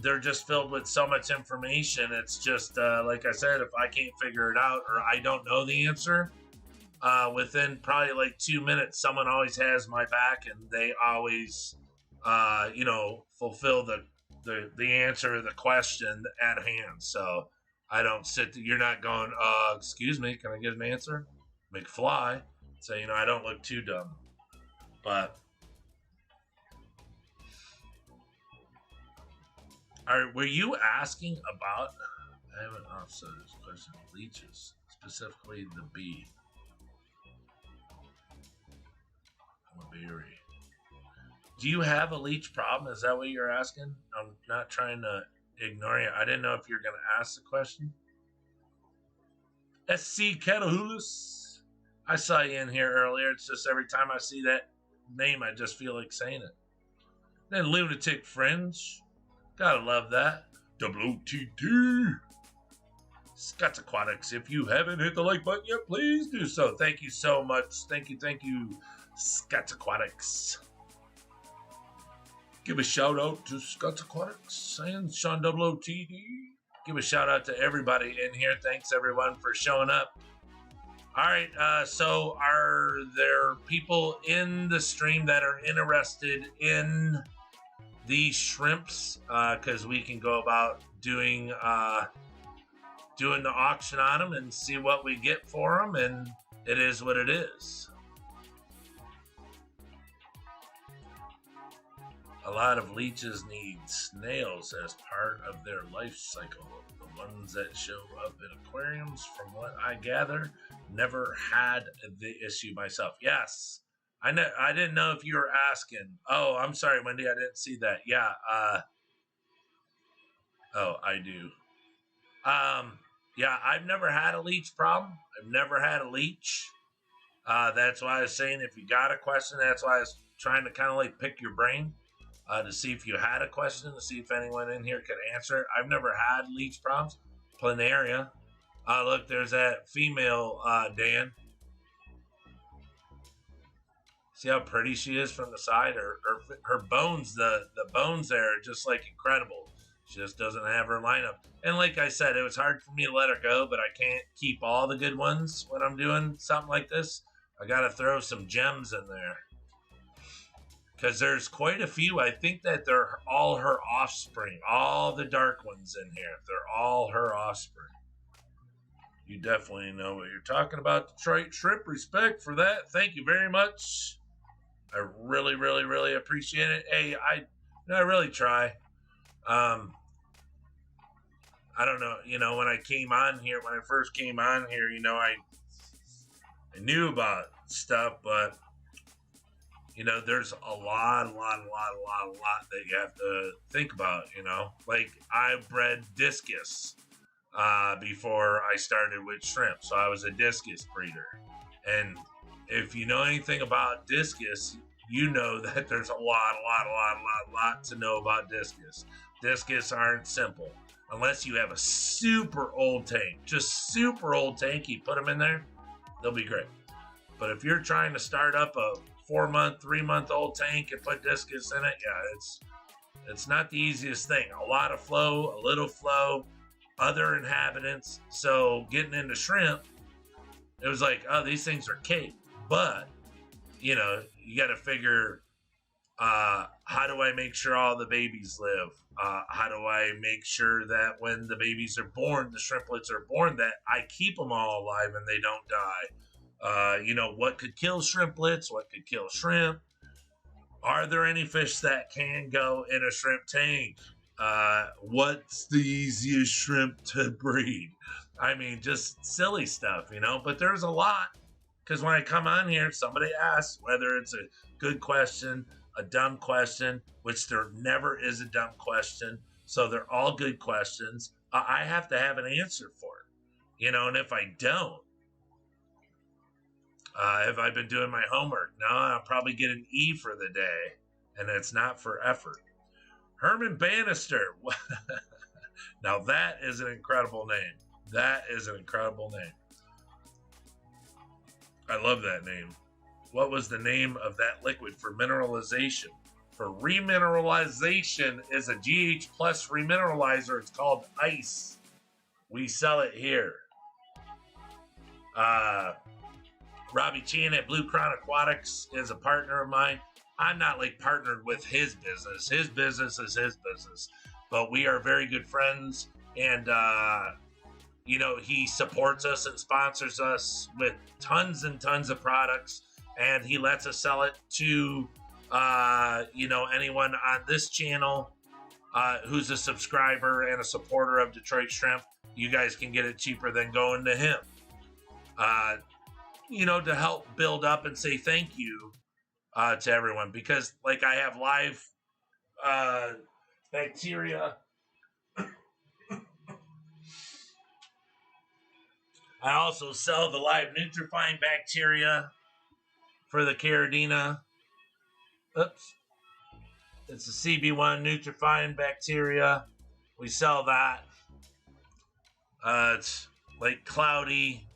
they're just filled with so much information. It's just like I said, if I can't figure it out or I don't know the answer, within probably like 2 minutes, someone always has my back and they always, you know, fulfill the answer to the question at hand. So I don't you're not going, excuse me, can I get an answer? McFly. So, you know, I don't look too dumb. But were you asking about, I haven't answered this question, leeches, specifically the bee. Berry. Do you have a leech problem? Is that what you're asking? I'm not trying to ignore you. I didn't know if you're going to ask the question. SC Catahoulus. I saw you in here earlier. It's just every time I see that name, I just feel like saying it. Then Lunatic Fringe. Gotta love that. WOTT. Scott's Aquatics. If you haven't hit the like button yet, please do so. Thank you so much. Thank you. Scott's Aquatics. Give a shout out to Scott's Aquatics and Sean Double OTD. Give a shout out to everybody in here. Thanks everyone for showing up. All right, so are there people in the stream that are interested in these shrimps? Because we can go about doing the auction on them and see what we get for them, and it is what it is. A lot of leeches need snails as part of their life cycle. The ones that show up in aquariums, from what I gather, never had the issue myself. Yes, I didn't know if you were asking. Oh, I'm sorry, Wendy, I didn't see that. Yeah. Oh, I do. Yeah, I've never had a leech problem. I've never had a leech. That's why I was saying if you got a question, that's why I was trying to kind of like pick your brain. To see if you had a question, to see if anyone in here could answer it. I've never had leech problems. Planaria. Look, there's that female, Dan. See how pretty she is from the side? Her bones, the bones there are just like incredible. She just doesn't have her lineup. And like I said, it was hard for me to let her go, but I can't keep all the good ones when I'm doing something like this. I got to throw some gems in there. Because there's quite a few. I think that they're all her offspring. All the dark ones in here. They're all her offspring. You definitely know what you're talking about, Detroit Shrimp. Respect for that. Thank you very much. I really, really, really appreciate it. Hey, I really try. I don't know, when I came on here, when I first came on here, I knew about stuff, but, there's a lot that you have to think about, Like, I bred discus before I started with shrimp, so I was a discus breeder. And if you know anything about discus, you know that there's a lot to know about discus. Discus aren't simple. Unless you have a super old tank, just super old tank, you put them in there, they'll be great. But if you're trying to start up a 4-month, 3-month-old tank and put discus in it, yeah, it's not the easiest thing. A lot of flow, a little flow, other inhabitants. So getting into shrimp, it was like, oh, these things are cake. But, you got to figure, how do I make sure all the babies live? How do I make sure that when the babies are born, the shrimplets are born, that I keep them all alive and they don't die? What could kill shrimplets? What could kill shrimp? Are there any fish that can go in a shrimp tank? What's the easiest shrimp to breed? I mean, just silly stuff, but there's a lot. Because when I come on here, somebody asks whether it's a good question, a dumb question, which there never is a dumb question. So they're all good questions. I have to have an answer for it, and if I don't, if I've been doing my homework, no, I'll probably get an E for the day, and it's not for effort. Herman Bannister. Now that is an incredible name. That is an incredible name. I love that name. What was the name of that liquid for mineralization? For remineralization is a GH plus remineralizer. It's called ice. We sell it here. Robbie Chan at Blue Crown Aquatics is a partner of mine. I'm not like partnered with his business. His business is his business. But we are very good friends. And, he supports us and sponsors us with tons and tons of products. And he lets us sell it to, anyone on this channel who's a subscriber and a supporter of Detroit Shrimp. You guys can get it cheaper than going to him. To help build up and say thank you to everyone. Because, like, I have live bacteria. I also sell the live Nutrifying bacteria for the Caridina. Oops. It's a CB1 Nutrifying bacteria. We sell that. It's like cloudy,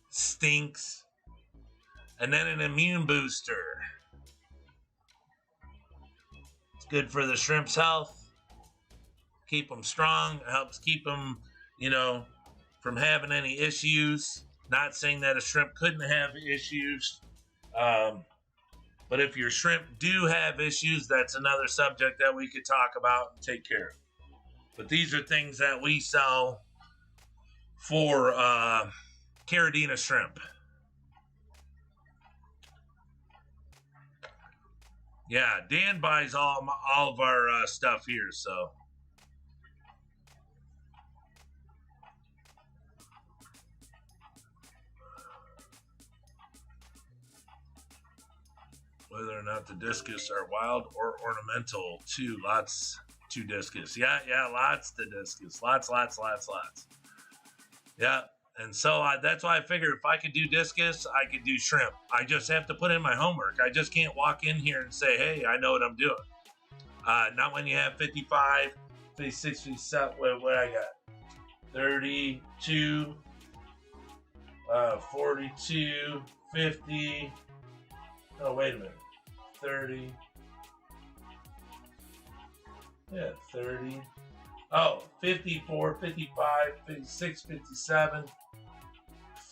stinks, and then an immune booster. It's good for the shrimp's health. Keep them strong. It helps keep them, from having any issues. Not saying that a shrimp couldn't have issues. But if your shrimp do have issues, that's another subject that we could talk about and take care of. But these are things that we sell for Caridina shrimp. Yeah, Dan buys all of our stuff here, so. Whether or not the discus are wild or ornamental, two discus. Yeah, lots to discus. Lots. Yeah, and so that's why I figured if I could do discus, I could do shrimp. I just have to put in my homework. I just can't walk in here and say, hey, I know what I'm doing. Not when you have 55, 56, 57, what I got? 32, 42, 50, Oh, wait a minute. 30. Yeah, 30. Oh, 54, 55, 56, 57,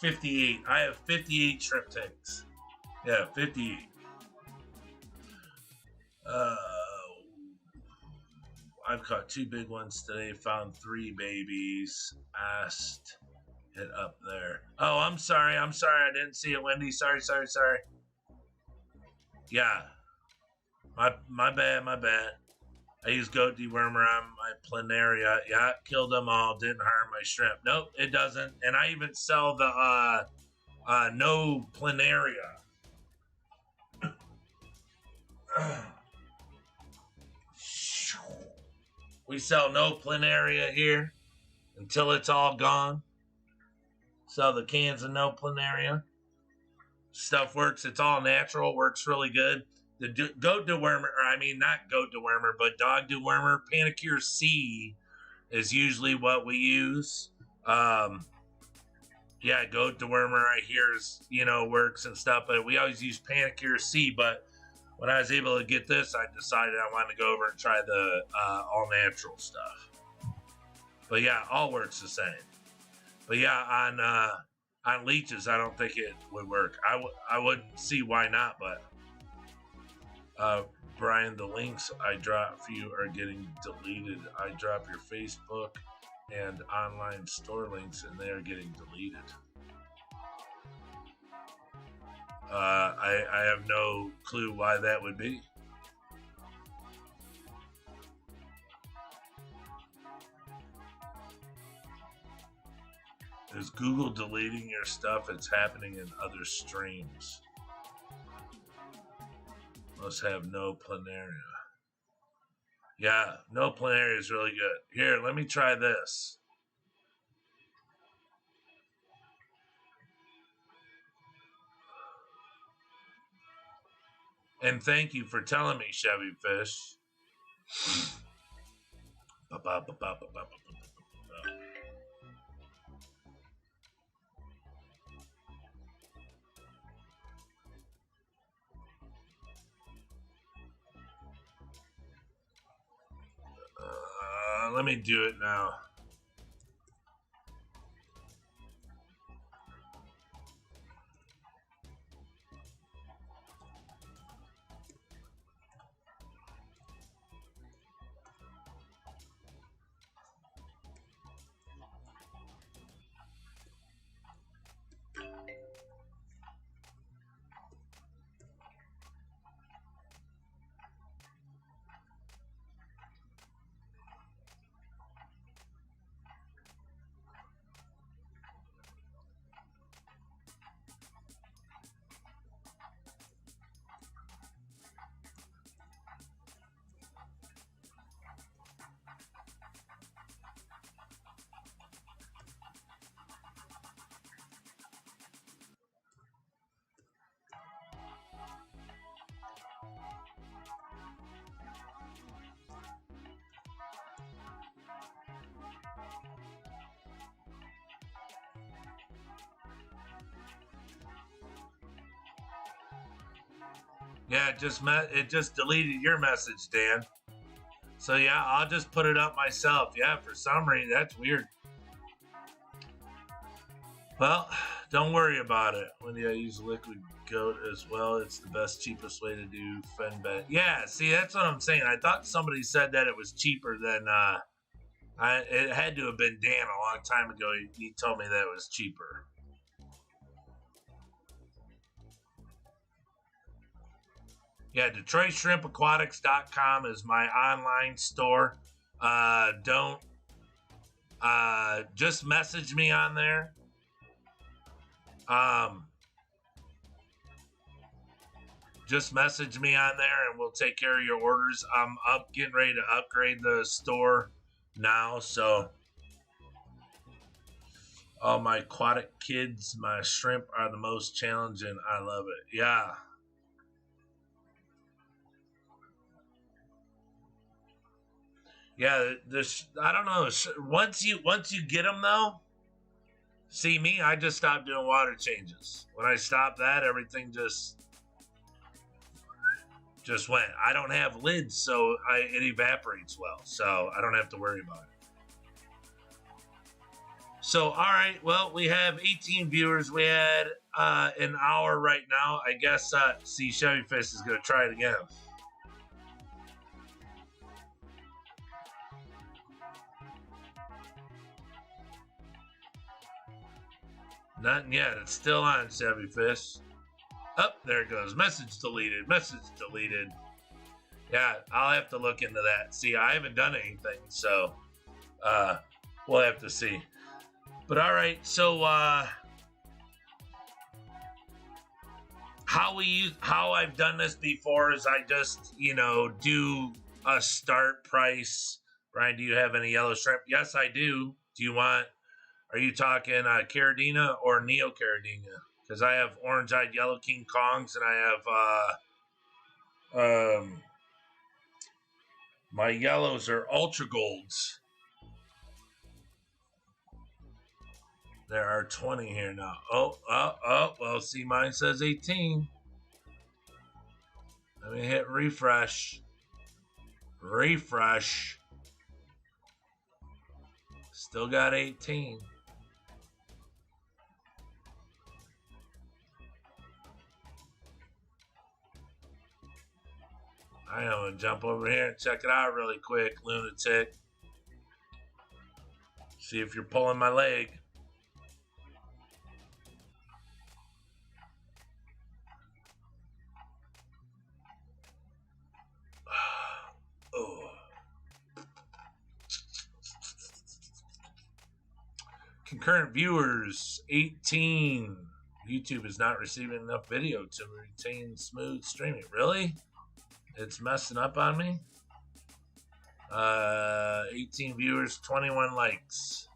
58. I have 58 shrimp tanks. Yeah, 58. I've caught 2 big ones today. Found 3 babies. Asked it up there. Oh, I'm sorry. I didn't see it, Wendy. Sorry. Yeah. My bad. I use goat dewormer on my planaria. Yeah, killed them all. Didn't harm my shrimp. Nope, it doesn't. And I even sell the no planaria. We sell no planaria here until it's all gone. Sell the cans of no planaria. Stuff works. It's all natural. Works really good. The goat dewormer, or I mean, not goat dewormer, but dog dewormer, Panicure C is usually what we use. Yeah, goat dewormer I hear is, works and stuff, but we always use Panicure C. But when I was able to get this, I decided I wanted to go over and try the all natural stuff. But yeah, all works the same. But yeah, on leeches, I don't think it would work. I wouldn't see why not, but Brian, the links I drop for you are getting deleted. I drop your Facebook and online store links, and they are getting deleted. I have no clue why that would be. Is Google deleting your stuff? It's happening in other streams. Must have no planaria. Yeah, no planaria is really good. Here, let me try this. And thank you for telling me, Chevy Fish. Let me do it now. Yeah, it just deleted your message, Dan. So yeah, I'll just put it up myself. Yeah, for some reason, that's weird. Well, don't worry about it. When I use liquid goat as well, it's the best, cheapest way to do fenbet. Yeah, see, that's what I'm saying. I thought somebody said that it was cheaper than, it had to have been Dan a long time ago. He told me that it was cheaper. Yeah, DetroitShrimpAquatics.com is my online store. Just message me on there. Just message me on there and we'll take care of your orders. I'm getting ready to upgrade the store now, so all my aquatic kids, my shrimp are the most challenging. I love it. Yeah. Yeah, I don't know. Once you get them though, see me, I just stopped doing water changes. When I stopped that, everything just just went. I don't have lids, so it evaporates well, so I don't have to worry about it. So, all right, well, we have 18 viewers. We had an hour right now. I guess, see, Chevy Fish is going to try it again. Nothing yet. It's still on, Chevy Fish. Oh, there it goes. Message deleted. Message deleted. Yeah, I'll have to look into that. See, I haven't done anything, so we'll have to see. But all right, so how I've done this before is I just, do a start price. Brian, do you have any yellow shrimp? Yes, I do. Are you talking Caridina or Neo-Caridina? Because I have orange-eyed yellow King Kongs, and I have my yellows are Ultra Golds. There are 20 here now. Oh, well, see, mine says 18. Let me hit refresh. Refresh. Still got 18. I'm going to jump over here and check it out really quick, lunatic. See if you're pulling my leg. Oh. Concurrent viewers, 18. YouTube is not receiving enough video to retain smooth streaming. Really? It's messing up on me. 18 viewers, 21 likes.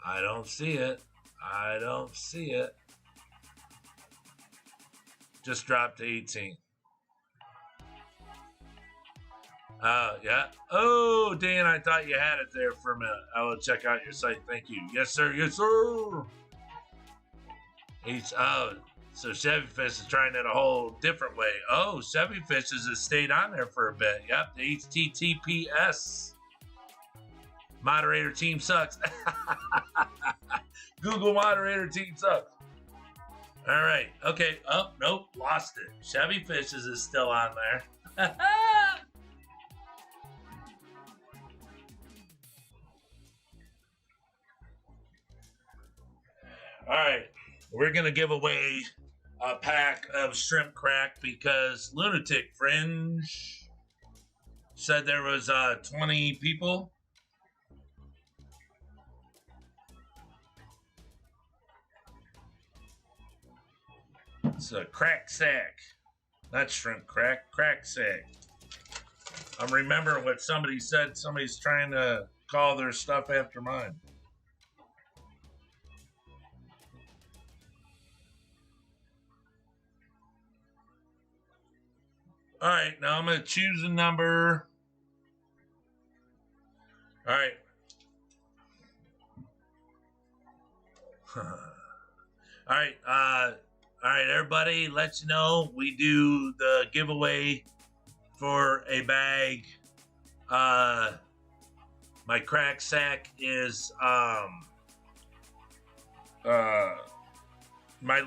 I don't see it. I don't see it. Just dropped to 18. Yeah. Oh, Dan, I thought you had it there for a minute. I will check out your site. Thank you. Yes, sir. Yes, sir. So Chevy Fish is trying it a whole different way. Oh, Chevy Fish has stayed on there for a bit. Yep, the HTTPS. Moderator team sucks. Google moderator team sucks. All right. Okay. Oh, nope. Lost it. Chevy Fish is still on there. All right. We're going to give away a pack of shrimp crack because Lunatic Fringe said there was 20 people. It's a crack sack. Not shrimp crack, crack sack. I'm remembering what somebody said. Somebody's trying to call their stuff after mine. All right, now I'm going to choose a number. All right. All right, everybody, let you know we do the giveaway for a bag. My crack sack is my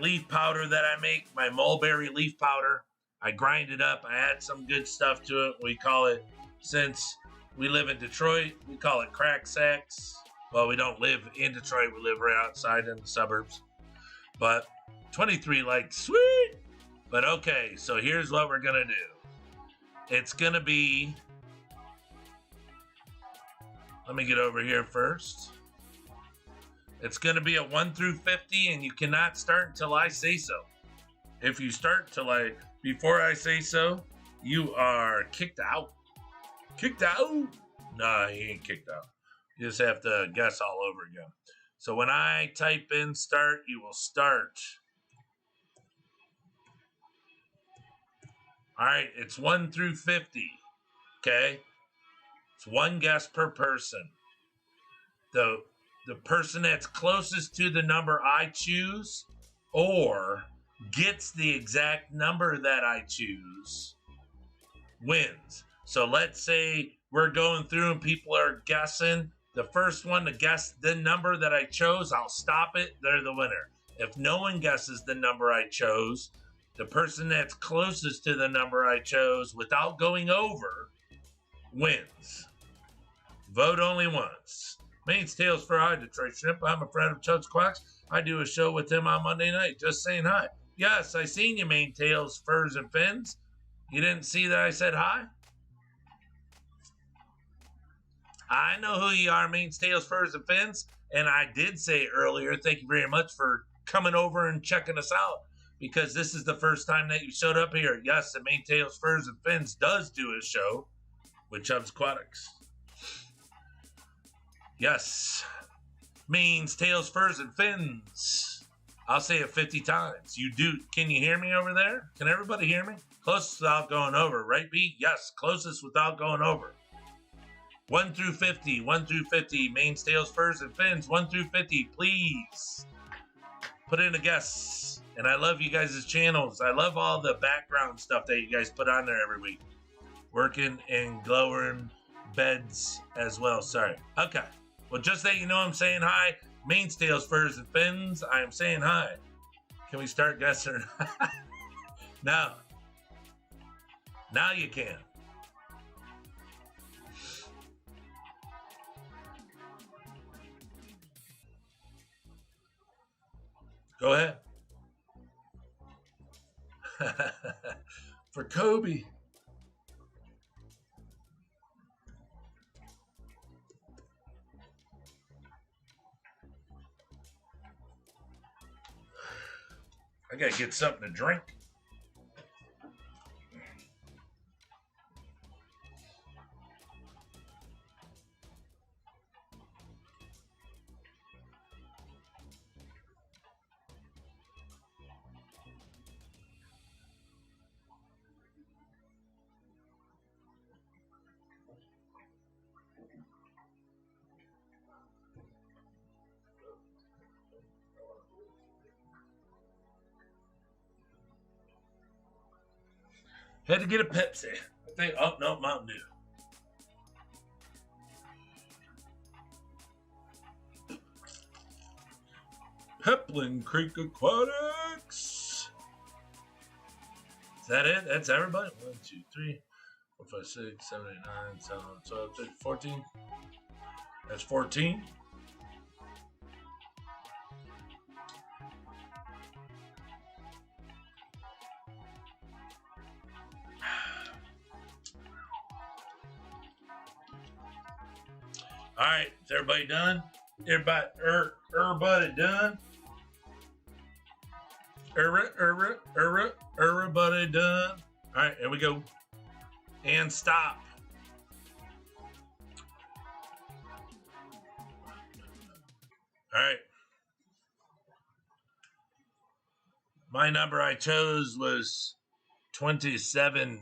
leaf powder that I make, my mulberry leaf powder. I grind it up. I add some good stuff to it. We call it, since we live in Detroit, we call it crack sacks. Well, we don't live in Detroit. We live right outside in the suburbs. But 23 likes, sweet. But okay, so here's what we're going to do. It's going to be, let me get over here first. It's going to be a 1 through 50, and you cannot start until I say so. If you start to before I say so, you are kicked out. Kicked out? Nah, you ain't kicked out. You just have to guess all over again. So when I type in start, you will start. All right, it's 1 through 50. Okay? It's one guess per person. The person that's closest to the number I choose or gets the exact number that I choose wins. So let's say we're going through and people are guessing. The first one to guess the number that I chose, I'll stop it. They're the winner. If no one guesses the number I chose, the person that's closest to the number I chose without going over wins. Vote only once. Main's Tails for Hi, Detroit Shrimp. I'm a friend of Chuck's Quacks. I do a show with him on Monday night. Just saying hi. Yes, I seen you, Main Tails, Furs, and Fins. You didn't see that I said hi? I know who you are, Main Tails, Furs, and Fins. And I did say earlier, thank you very much for coming over and checking us out, because this is the first time that you showed up here. Yes, the Main Tails, Furs, and Fins does do a show with Chubbs Aquatics. Yes. Means Tails, Furs, and Fins. I'll say it 50 times. You do. Can you hear me over there? Can everybody hear me? Closest without going over, right, B? Yes, closest without going over. 1 through 50. 1 through 50. Mains, Tails, Furs, and Fins. 1 through 50. Please put in a guess. And I love you guys' channels. I love all the background stuff that you guys put on there every week. Working and glowing beds as well. Sorry. Okay. Well, just that you know I'm saying hi. Mains, Tails, Furs, and Fins. I am saying hi. Can we start guessing? No. Now you can. Go ahead. For Kobe. I gotta get something to drink. Had to get a Pepsi. I think, oh, no, Mountain Dew. Peplin Creek Aquatics. Is that it? That's everybody? 1, 2, 3, 4, 5, 6, 7, 8, 9, 10, 11, 12, 13, 14. That's 14. All right, is everybody done? Everybody done? Everybody done? All right, here we go. And stop. All right. My number I chose was 27.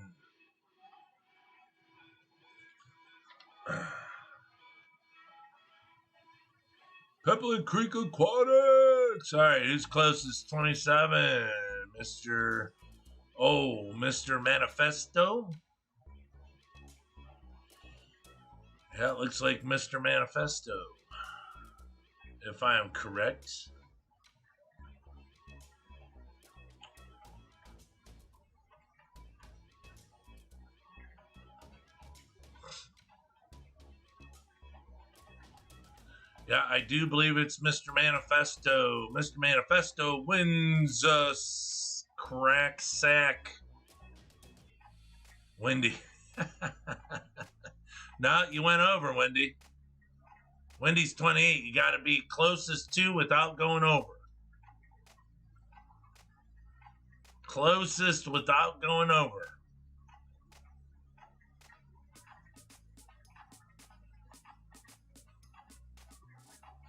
Peplin Creek Aquatics. All right, who's closest? 27. Mr. Manifesto. Yeah, it looks like Mr. Manifesto, if I am correct. Yeah, I do believe it's Mr. Manifesto. Mr. Manifesto wins crack sack. Wendy. No, you went over, Wendy. Wendy's 28. You got to be closest to without going over. Closest without going over.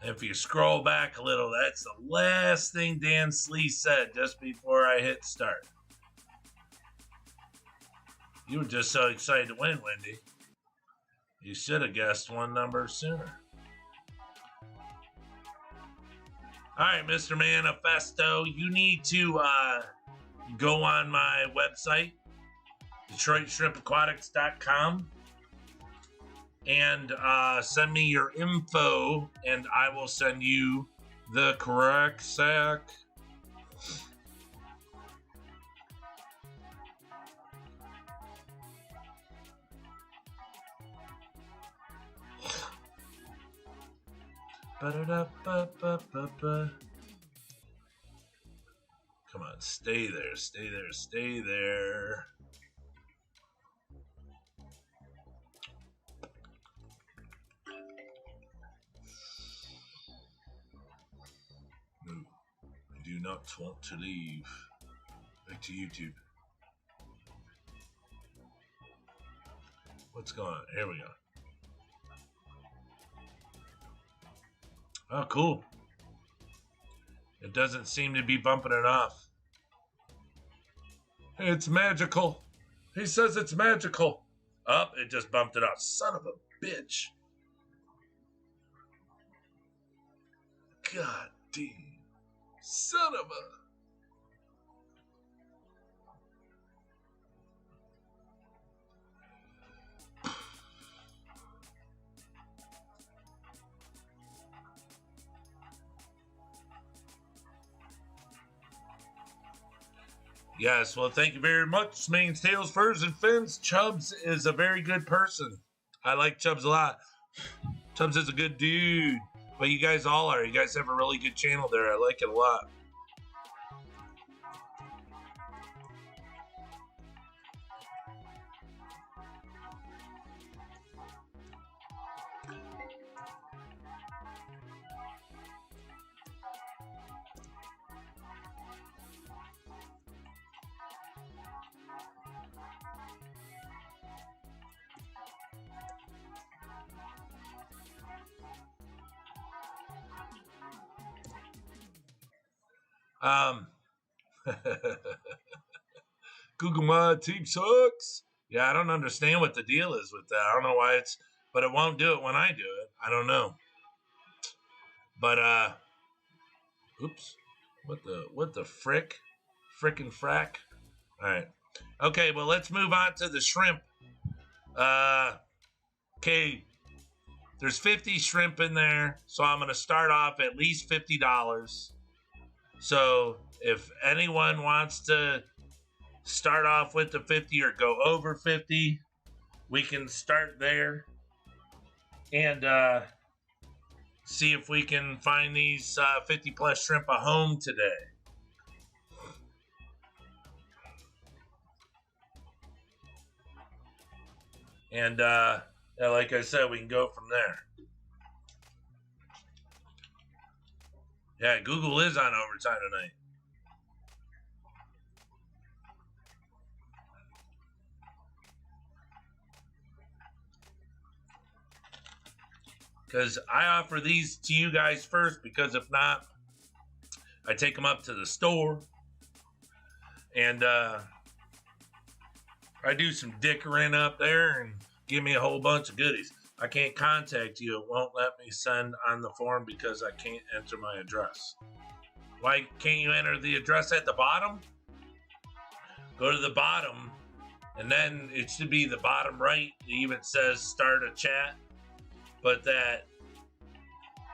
If you scroll back a little, that's the last thing Dan Slee said just before I hit start. You were just so excited to win, Wendy. You should have guessed one number sooner. All right, Mr. Manifesto, you need to go on my website, DetroitShrimpAquatics.com, and send me your info, and I will send you the correct sack. Ba-da-da-ba-ba-ba-ba. Come on, stay there, stay there, stay there. No, I do not want to leave. Back to YouTube. What's going on? Here we go. Oh, cool. It doesn't seem to be bumping it off. It's magical. He says it's magical. Oh, it just bumped it off. Son of a bitch. God damn. Son of a... Yes, well, thank you very much, Mains, Tails, Furs, and Fins. Chubbs is a very good person. I like Chubbs a lot. Chubbs is a good dude. But you guys all are. You guys have a really good channel there. I like it a lot. Google My Team Sucks. Yeah, I don't understand what the deal is with that. I don't know why it's, but it won't do it when I do it. I don't know. But, oops. What the frick? Frickin' frack. All right. Okay, well, let's move on to the shrimp. Okay. There's 50 shrimp in there, so I'm going to start off at least $50. So if anyone wants to start off with the 50 or go over 50, we can start there and see if we can find these 50 plus shrimp a home today. And like I said, we can go from there. Yeah, Google is on overtime tonight. Because I offer these to you guys first, because if not, I take them up to the store and I do some dickering up there and give me a whole bunch of goodies. I can't contact you. It won't let me send on the form because I can't enter my address. Why can't you enter the address at the bottom? Go to the bottom, and then it should be the bottom right. It even says start a chat. But that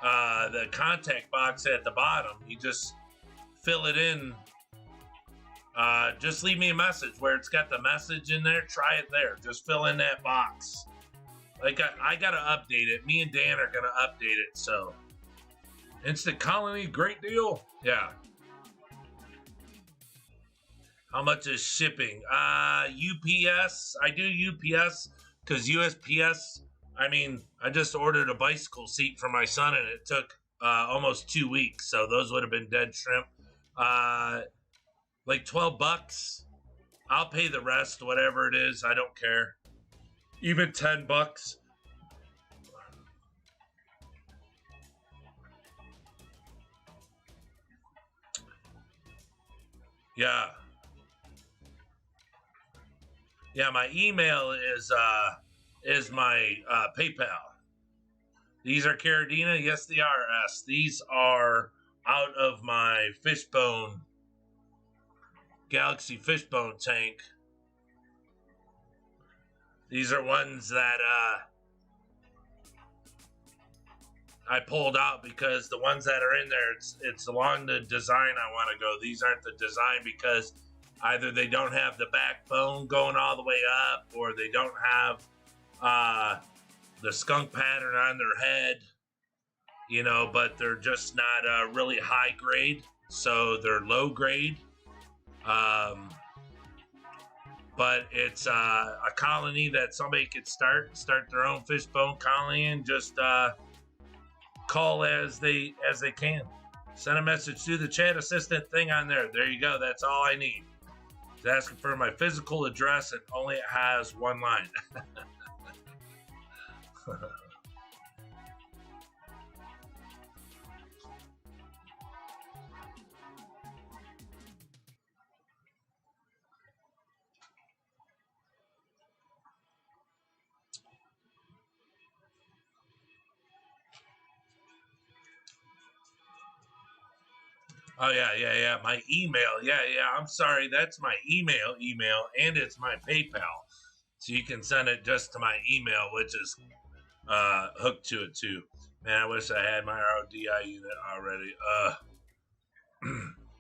the contact box at the bottom, you just fill it in. Just leave me a message where it's got the message in there. Try it there. Just fill in that box. Like I gotta update it. Me and Dan are gonna update it. So Instant Colony, great deal. Yeah. How much is shipping? UPS. I do UPS because USPS. I mean, I just ordered a bicycle seat for my son, and it took almost 2 weeks. So those would have been dead shrimp. Like $12. I'll pay the rest, whatever it is. I don't care. Even $10. Yeah. Yeah, my email is my PayPal. These are Caridina. Yes, they are S. These are out of my fishbone, Galaxy fishbone tank. These are ones that I pulled out because the ones that are in there, it's along the design I want to go. These aren't the design because either they don't have the backbone going all the way up, or they don't have the skunk pattern on their head, you know, but they're just not really high grade, so they're low grade. But it's a colony that somebody could start their own fishbone colony and just call as they can. Send a message to the chat assistant thing on there. There you go. That's all I need. It's asking for my physical address, and only it has one line. Oh yeah. My email. Yeah. I'm sorry. That's my email, and it's my PayPal. So you can send it just to my email, which is hooked to it too. Man, I wish I had my RODI unit already.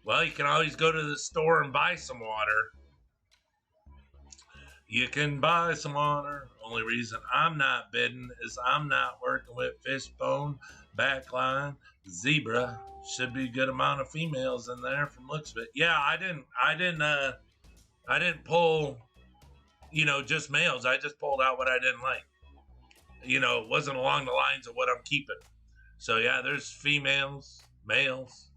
Well, you can always go to the store and buy some water. You can buy some water. Only reason I'm not bidding is I'm not working with fishbone, backline, zebra. Should be a good amount of females in there from looks of it. Yeah, I didn't pull, just males. I just pulled out what I didn't like. It wasn't along the lines of what I'm keeping. So yeah, there's females, males,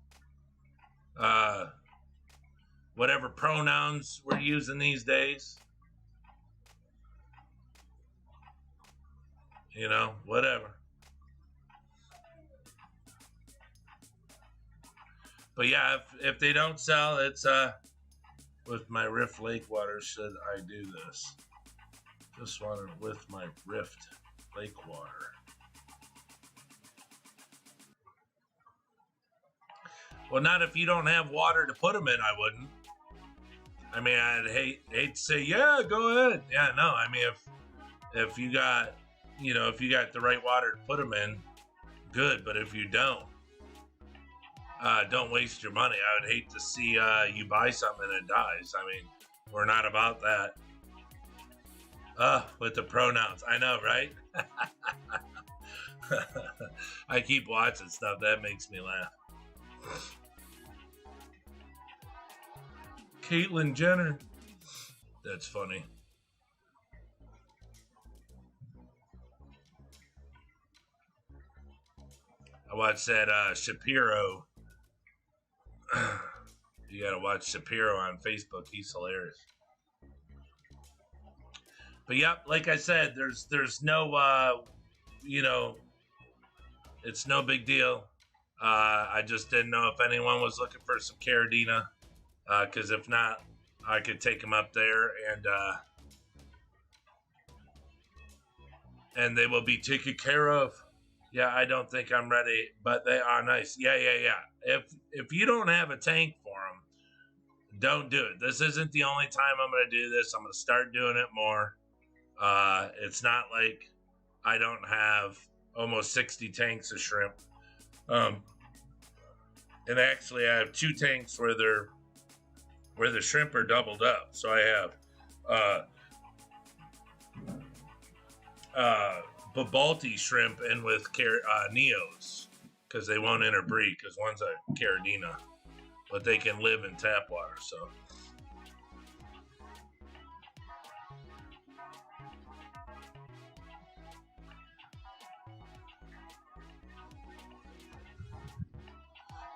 whatever pronouns we're using these days. Whatever. But yeah, if they don't sell, it's with my Rift Lake water. Should I do this? Just water with my Rift Lake water. Well, not if you don't have water to put them in. I wouldn't. I mean, I'd hate to say, yeah, go ahead. Yeah, no. I mean, if you got, if you got the right water to put them in, good. But if you don't waste your money. I would hate to see you buy something and it dies. I mean, we're not about that. With the pronouns. I know, right? I keep watching stuff. That makes me laugh. Caitlyn Jenner. That's funny. I watched that Shapiro. You gotta watch Shapiro on Facebook. He's hilarious. But yep, like I said, there's no it's no big deal. I just didn't know if anyone was looking for some Caridina, because if not, I could take them up there and they will be taken care of. Yeah, I don't think I'm ready, but they are nice. Yeah. If you don't have a tank for them, don't do it. This isn't the only time I'm going to do this. I'm going to start doing it more. It's not like I don't have almost 60 tanks of shrimp. And actually, I have 2 tanks where the shrimp are doubled up. So I have Babalti shrimp in with Neos because they won't interbreed because one's a Caridina, but they can live in tap water. So.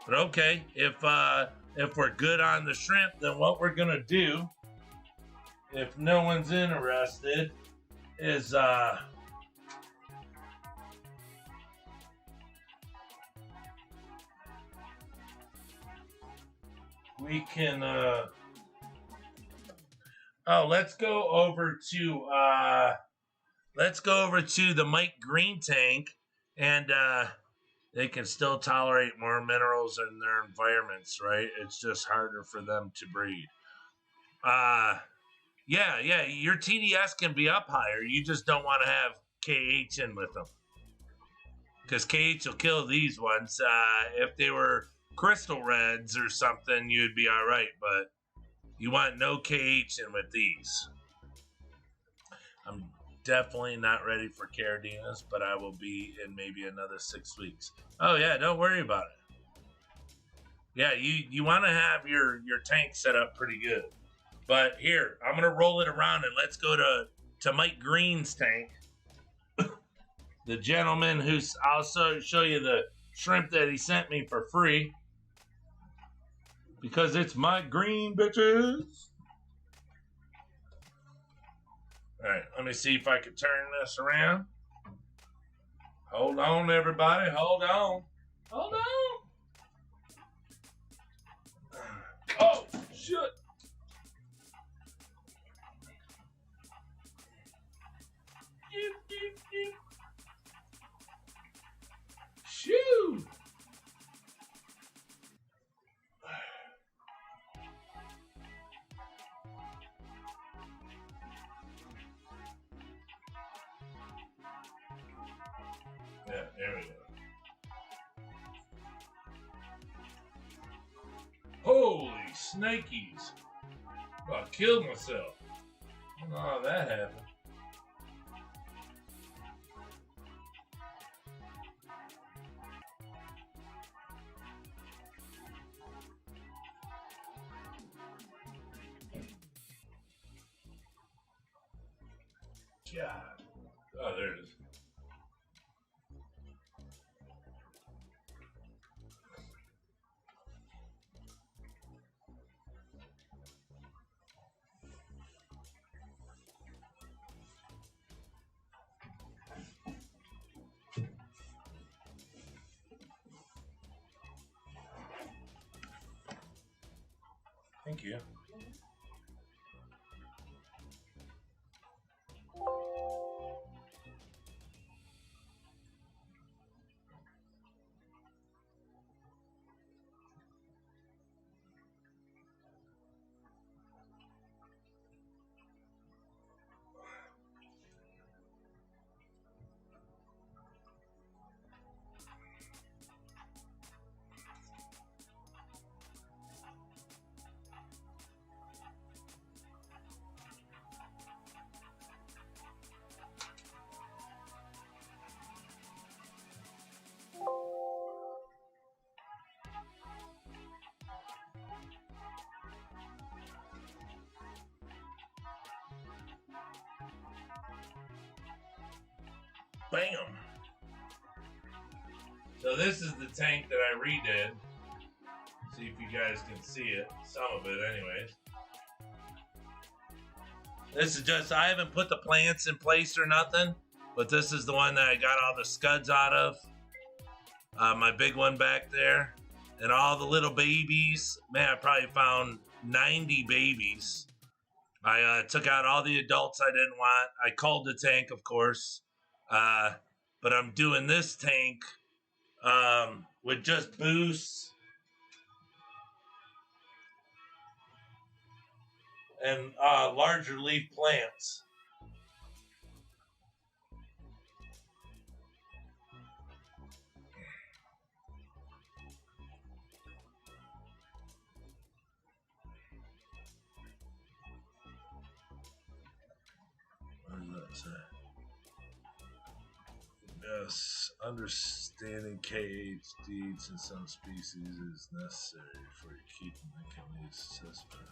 But okay, if we're good on the shrimp, then what we're gonna do, if no one's interested, is we can let's go over to the Mike Green tank, and they can still tolerate more minerals in their environments, right? It's just harder for them to breed. Yeah, your TDS can be up higher. You just don't want to have KH in with them. Because KH will kill these ones. If they were crystal reds or something, you'd be all right. But you want no KH in with these. I'm definitely not ready for Caradinas, but I will be in maybe another 6 weeks. Oh, yeah, don't worry about it. Yeah, you want to have your tank set up pretty good. But here, I'm going to roll it around and let's go to Mike Green's tank. The gentleman who's, I'll show you the shrimp that he sent me for free. Because it's Mike Green, bitches. All right, let me see if I can turn this around. Hold on, everybody. Hold on. Hold on. Oh, shit. Shoo. Yeah, there we go. Holy snakies. I killed myself. I don't know how that happened. God. Oh, there it is. Thank you. Bam! So this is the tank that I redid. See if you guys can see it. Some of it anyways. This is just, I haven't put the plants in place or nothing, but this is the one that I got all the scuds out of. My big one back there. And all the little babies. Man, I probably found 90 babies. I took out all the adults I didn't want. I culled the tank, of course. But I'm doing this tank with just boosts and larger leaf plants. What does that say? Yes, understanding KH deeds in some species is necessary for keeping the community suspect.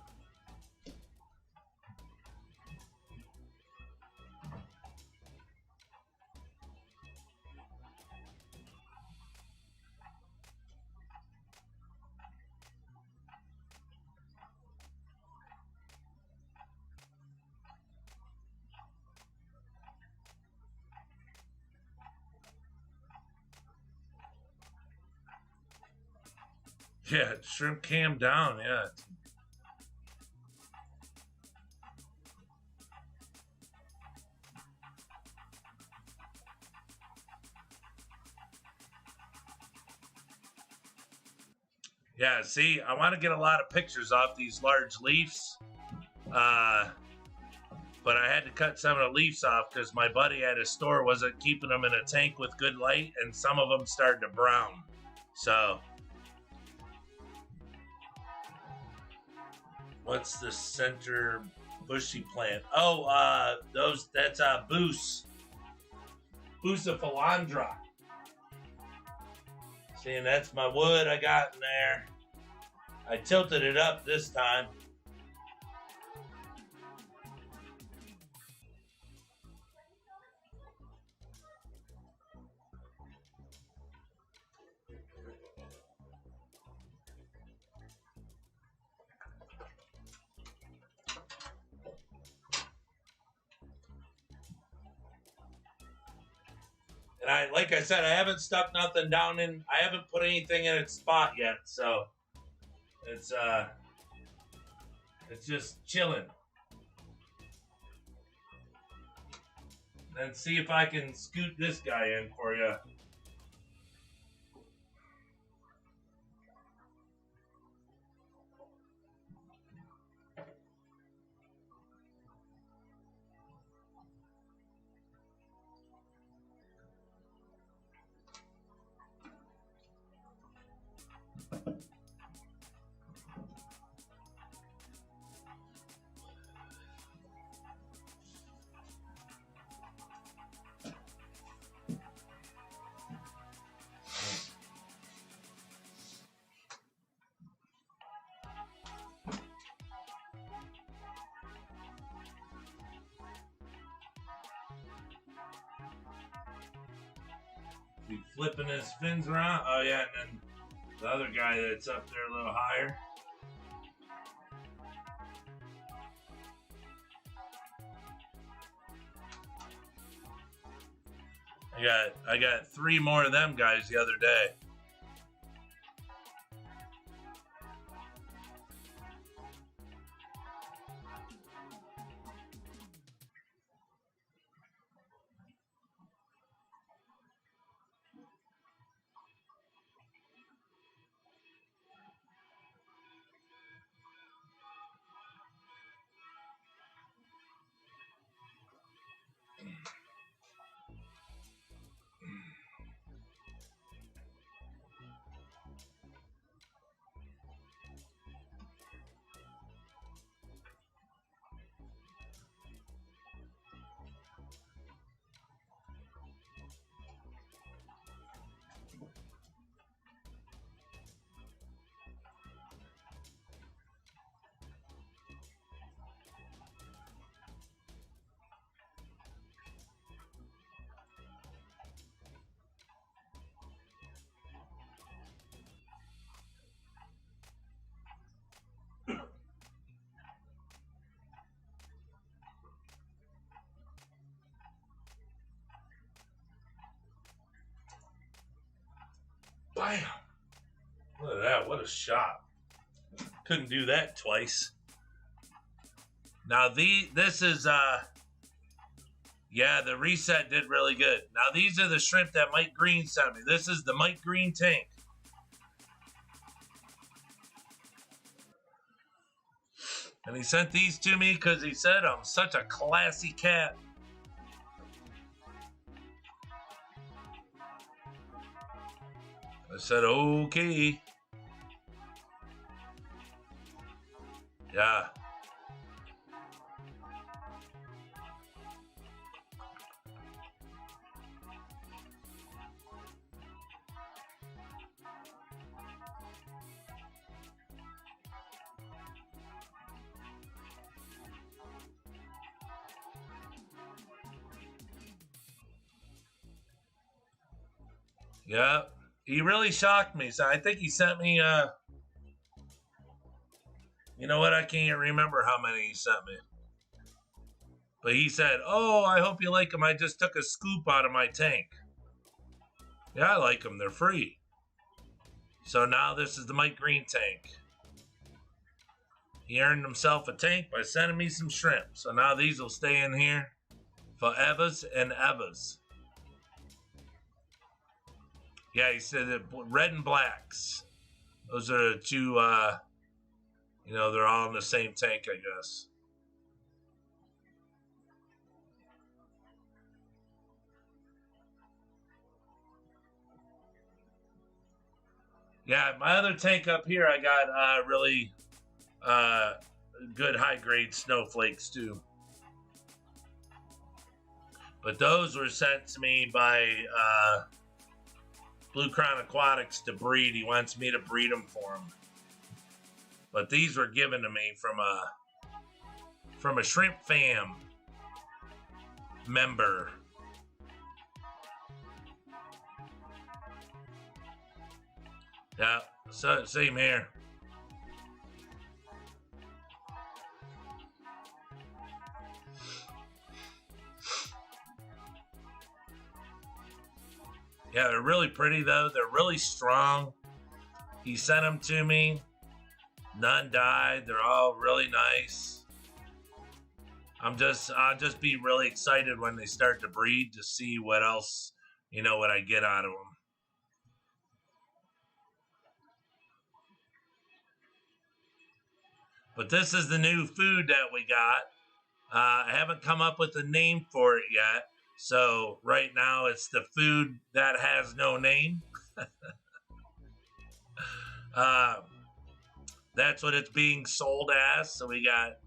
Yeah, shrimp cam down, yeah. Yeah, see, I want to get a lot of pictures off these large leaves. but I had to cut some of the leaves off because my buddy at his store wasn't keeping them in a tank with good light, and some of them started to brown. So, what's the center bushy plant? Oh, that's Bucephalandra. See, and that's my wood I got in there. I tilted it up this time. And like I said, I haven't stuck nothing down in. I haven't put anything in its spot yet, so it's just chilling. And see if I can scoot this guy in for you. Be flipping his fins around. Oh yeah, and then the other guy that's up there a little higher. I got 3 more of them guys the other day. Bam! Look at that, what a shot. Couldn't do that twice. Now this is yeah, the reset did really good. Now these are the shrimp that Mike Green sent me. This is the Mike Green tank. And he sent these to me because he said I'm such a classy cat. I said, okay. Yeah. Yeah. He really shocked me. So I think he sent me, you know what? I can't remember how many he sent me. But he said, oh, I hope you like them. I just took a scoop out of my tank. Yeah, I like them. They're free. So now this is the Mike Green tank. He earned himself a tank by sending me some shrimp. So now these will stay in here for evers and evers. Yeah, he said that red and blacks. Those are the 2, you know, they're all in the same tank, I guess. Yeah, my other tank up here, I got really good high-grade snowflakes too. But those were sent to me by Blue Crown Aquatics to breed. He wants me to breed them for him. But these were given to me from a Shrimp Fam member. Yeah, so same here. Yeah, they're really pretty though. They're really strong. He sent them to me. None died. They're all really nice. I'll just be really excited when they start to breed to see what else, what I get out of them. But this is the new food that we got. I haven't come up with a name for it yet. So right now it's the food that has no name. That's what it's being sold as. So we got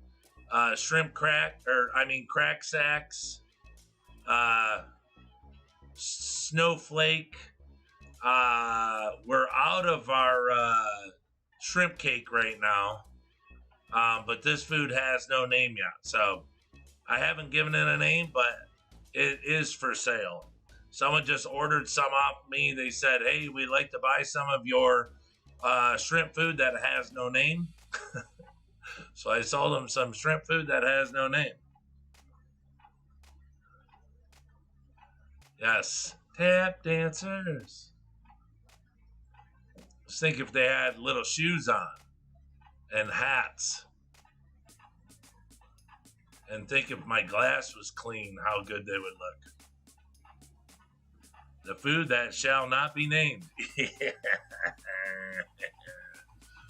crack sacks, snowflake. We're out of our shrimp cake right now. But this food has no name yet. So I haven't given it a name, but it is for sale. Someone just ordered some off me. They said, hey, we'd like to buy some of your shrimp food that has no name. So I sold them some shrimp food that has no name. Yes. Tap dancers. Just think if they had little shoes on and hats. And think if my glass was clean, how good they would look. The food that shall not be named.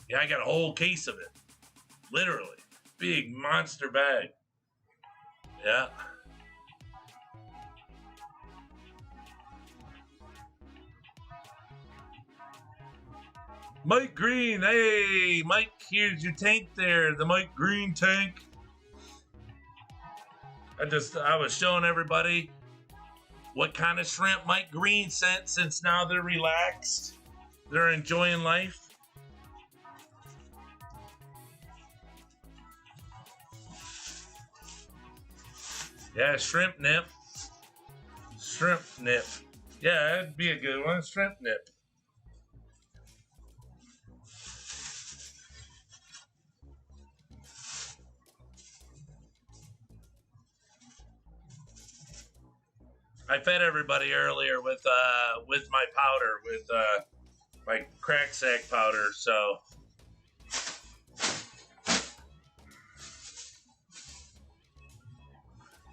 Yeah, I got a whole case of it. Literally. Big monster bag. Yeah. Mike Green. Hey, Mike, here's your tank there. The Mike Green tank. I was showing everybody what kind of shrimp Mike Green sent, since now they're relaxed. They're enjoying life. Yeah, shrimp nip. Shrimp nip. Yeah, that'd be a good one. Shrimp nip. I fed everybody earlier with my powder, with my crack sack powder, so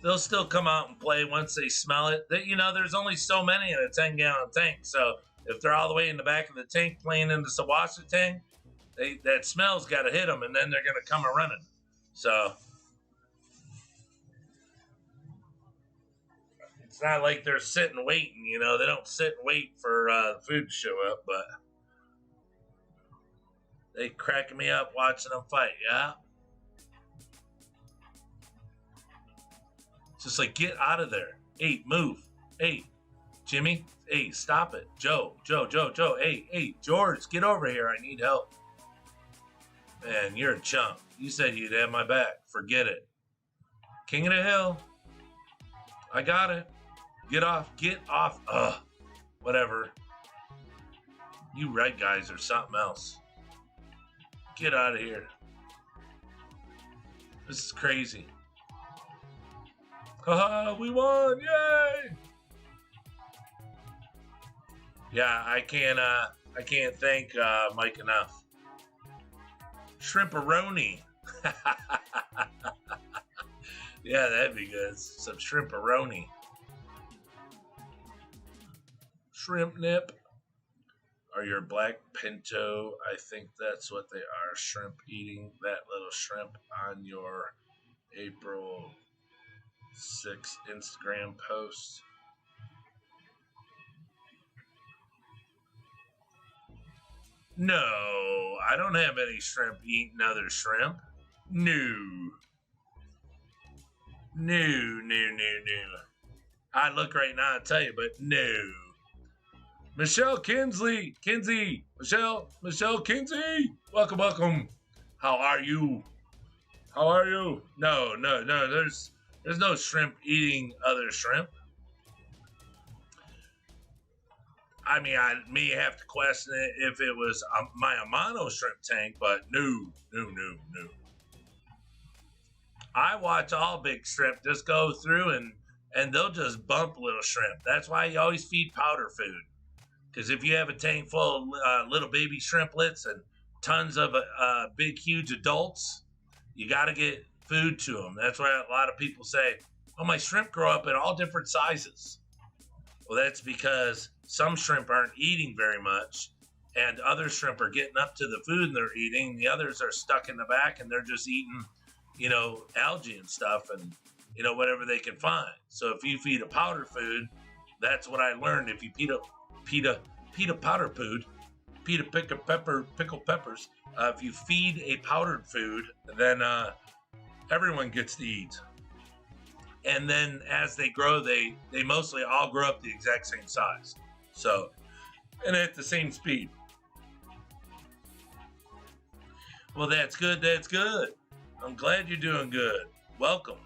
they'll still come out and play once they smell it. There's only so many in a 10-gallon tank, so if they're all the way in the back of the tank playing in the Sulawesi tank, that smell's got to hit them, and then they're going to come a running. So it's not like they're sitting waiting. They don't sit and wait for the food to show up, but they cracking me up watching them fight. Yeah. Just like, get out of there. Hey, move. Hey, Jimmy. Hey, stop it. Joe. Hey, George, get over here. I need help. Man, you're a chump. You said you'd have my back. Forget it. King of the hill. I got it. Get off. Ugh. Whatever. You red guys are something else. Get out of here. This is crazy. Haha, we won! Yay! Yeah, I can't thank Mike enough. Shrimperoni. Yeah, that'd be good. Some shrimperoni. Shrimp nip. Are your black pinto? I think that's what they are. Shrimp eating that little shrimp on your April 6 Instagram post. No, I don't have any shrimp eating other shrimp. No. No. I'd look right now and tell you, but no. Michelle Kinsey, Michelle Kinsey. Welcome. How are you? No. There's no shrimp eating other shrimp. I mean, I may have to question it if it was my Amano shrimp tank, but no. I watch all big shrimp just go through and they'll just bump little shrimp. That's why you always feed powder food. Because if you have a tank full of little baby shrimplets and tons of big, huge adults, you got to get food to them. That's why a lot of people say, oh, my shrimp grow up in all different sizes. Well, that's because some shrimp aren't eating very much, and other shrimp are getting up to the food they're eating. The others are stuck in the back, and they're just eating, algae and stuff and, whatever they can find. So if you feed a powder food, that's what I learned. If you feed a powder food, pickled peppers. If you feed a powdered food, then everyone gets to eat. And then as they grow, they mostly all grow up the exact same size. So, and at the same speed. Well, that's good. I'm glad you're doing good. Welcome.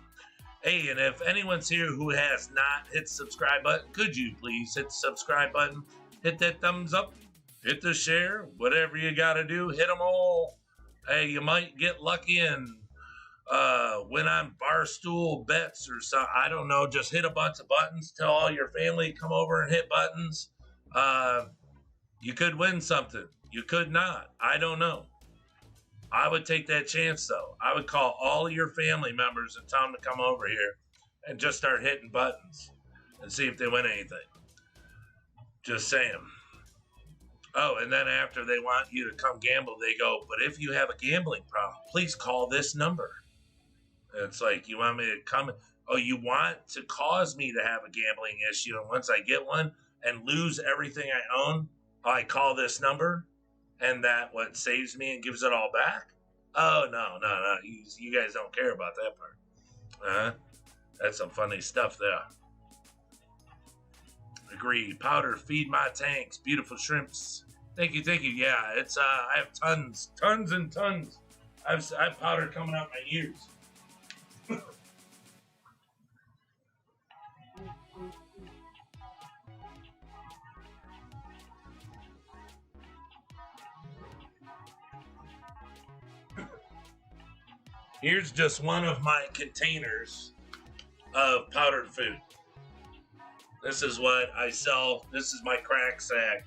Hey, and if anyone's here who has not hit the subscribe button, could you please hit the subscribe button, hit that thumbs up, hit the share, whatever you got to do, hit them all. Hey, you might get lucky and win on Barstool bets or something. I don't know. Just hit a bunch of buttons. Tell all your family come over and hit buttons. You could win something. You could not. I don't know. I would take that chance, though. I would call all of your family members and tell them to come over here and just start hitting buttons and see if they win anything. Just saying. Oh, and then after they want you to come gamble, they go, but if you have a gambling problem, please call this number. And it's like, you want me to come? Oh, you want to cause me to have a gambling issue, and once I get one and lose everything I own, I call this number? And that what saves me and gives it all back? Oh, no. You guys don't care about that part. That's some funny stuff there. Agreed. Powder, feed my tanks. Beautiful shrimps. Thank you. Yeah, it's I have tons and tons. I have powder coming out my ears. Here's just one of my containers of powdered food. This is what I sell. This is my crack sack.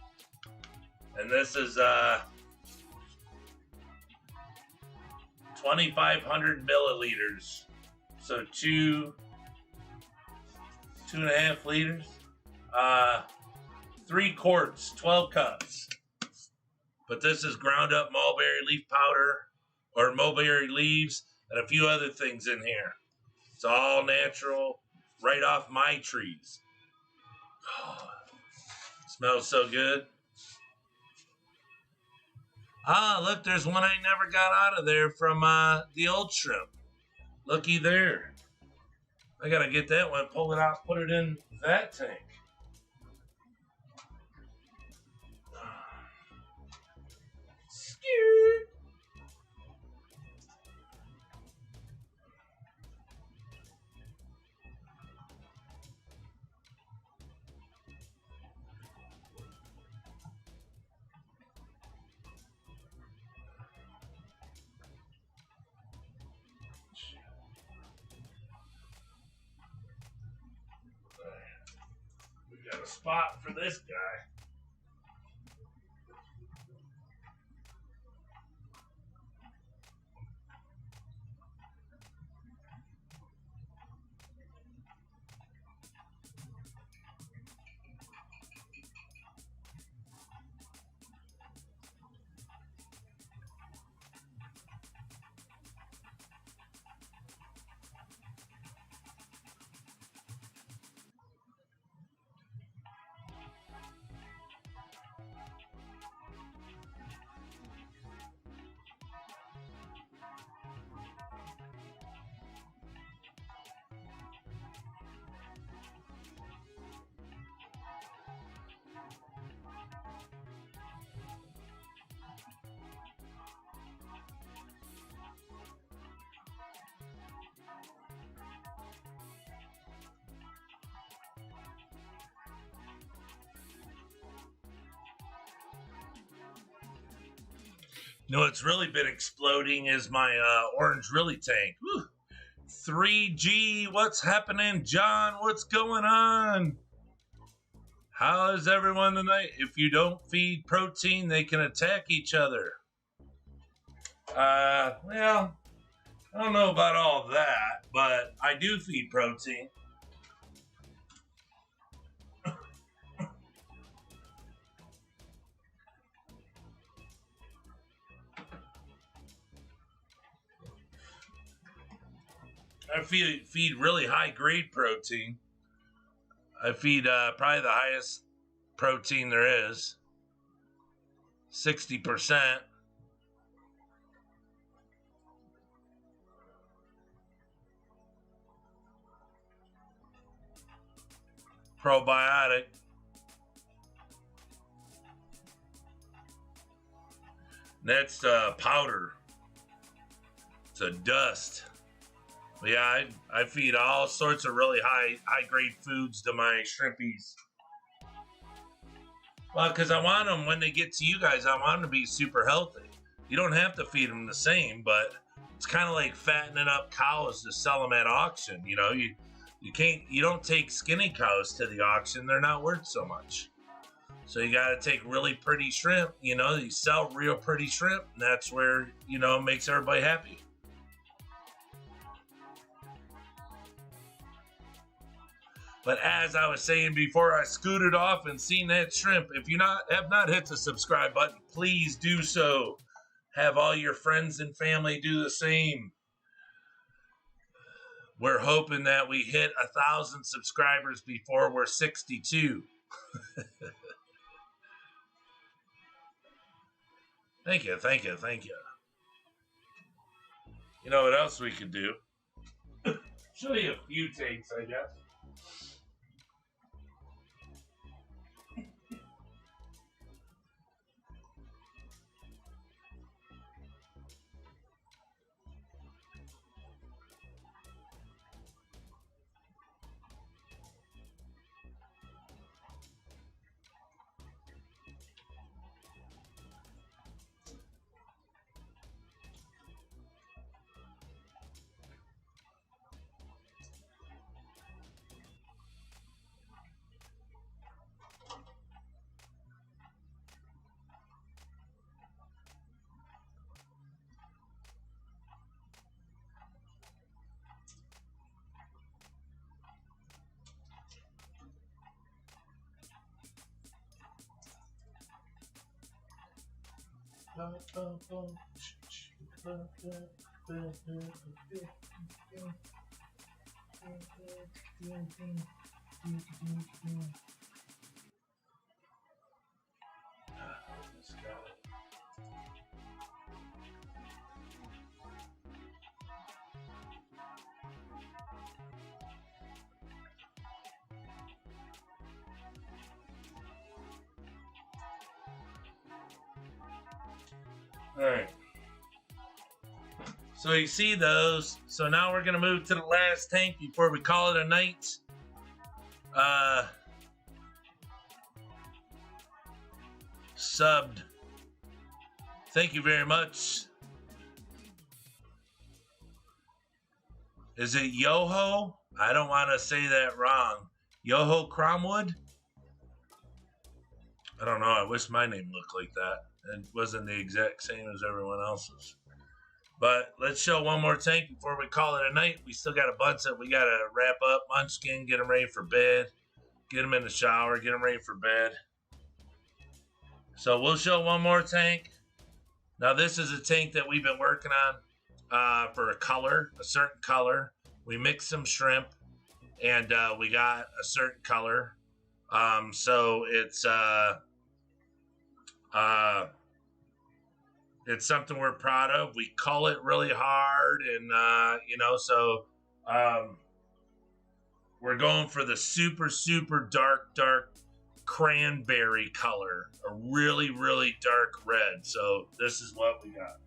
And this is 2,500 milliliters. So 2.5 liters. 3 quarts, 12 cups. But this is ground up mulberry leaf powder or mulberry leaves and a few other things in here. It's all natural, right off my trees. Oh, smells so good. Ah, look, there's one I never got out of there from the old shrimp. Looky there. I gotta get that one, pull it out, put it in that tank. Scared. Got a spot for this guy. You know what's really been exploding is my orange really tank. Whew. 3G, what's happening, John? What's going on? How is everyone tonight? If you don't feed protein, they can attack each other. Well, I don't know about all that, but I do feed protein. I feed really high grade protein. I feed probably the highest protein there is, 60%. Probiotic. That's powder. It's a dust. But yeah, I feed all sorts of really high grade foods to my shrimpies. Well, because I want them, when they get to you guys, I want them to be super healthy. You don't have to feed them the same, but it's kind of like fattening up cows to sell them at auction. You know, you don't take skinny cows to the auction. They're not worth so much. So you got to take really pretty shrimp. You know, you sell real pretty shrimp, and that's where, you know, it makes everybody happy. But as I was saying before I scooted off and seen that shrimp, if you have not hit the subscribe button, please do so. Have all your friends and family do the same. We're hoping that we hit 1,000 subscribers before we're 62. Thank you, thank you, thank you. You know what else we could do? Show you a few takes, I guess. All right. So you see those. So now we're gonna move to the last tank before we call it a night. Subbed. Thank you very much. Is it Yoho? I don't want to say that wrong. Yoho Cromwood? I don't know. I wish my name looked like that. It wasn't the exact same as everyone else's. But let's show one more tank before we call it a night. We still got a bunch that we got to wrap up. Munchkin, get them ready for bed. Get them in the shower. Get them ready for bed. So we'll show one more tank. Now this is a tank that we've been working on for a color, a certain color. We mixed some shrimp, and we got a certain color. So it's something we're proud of. We cull it really hard, and so we're going for the super, super dark cranberry color, a really, really dark red. So this is what we got.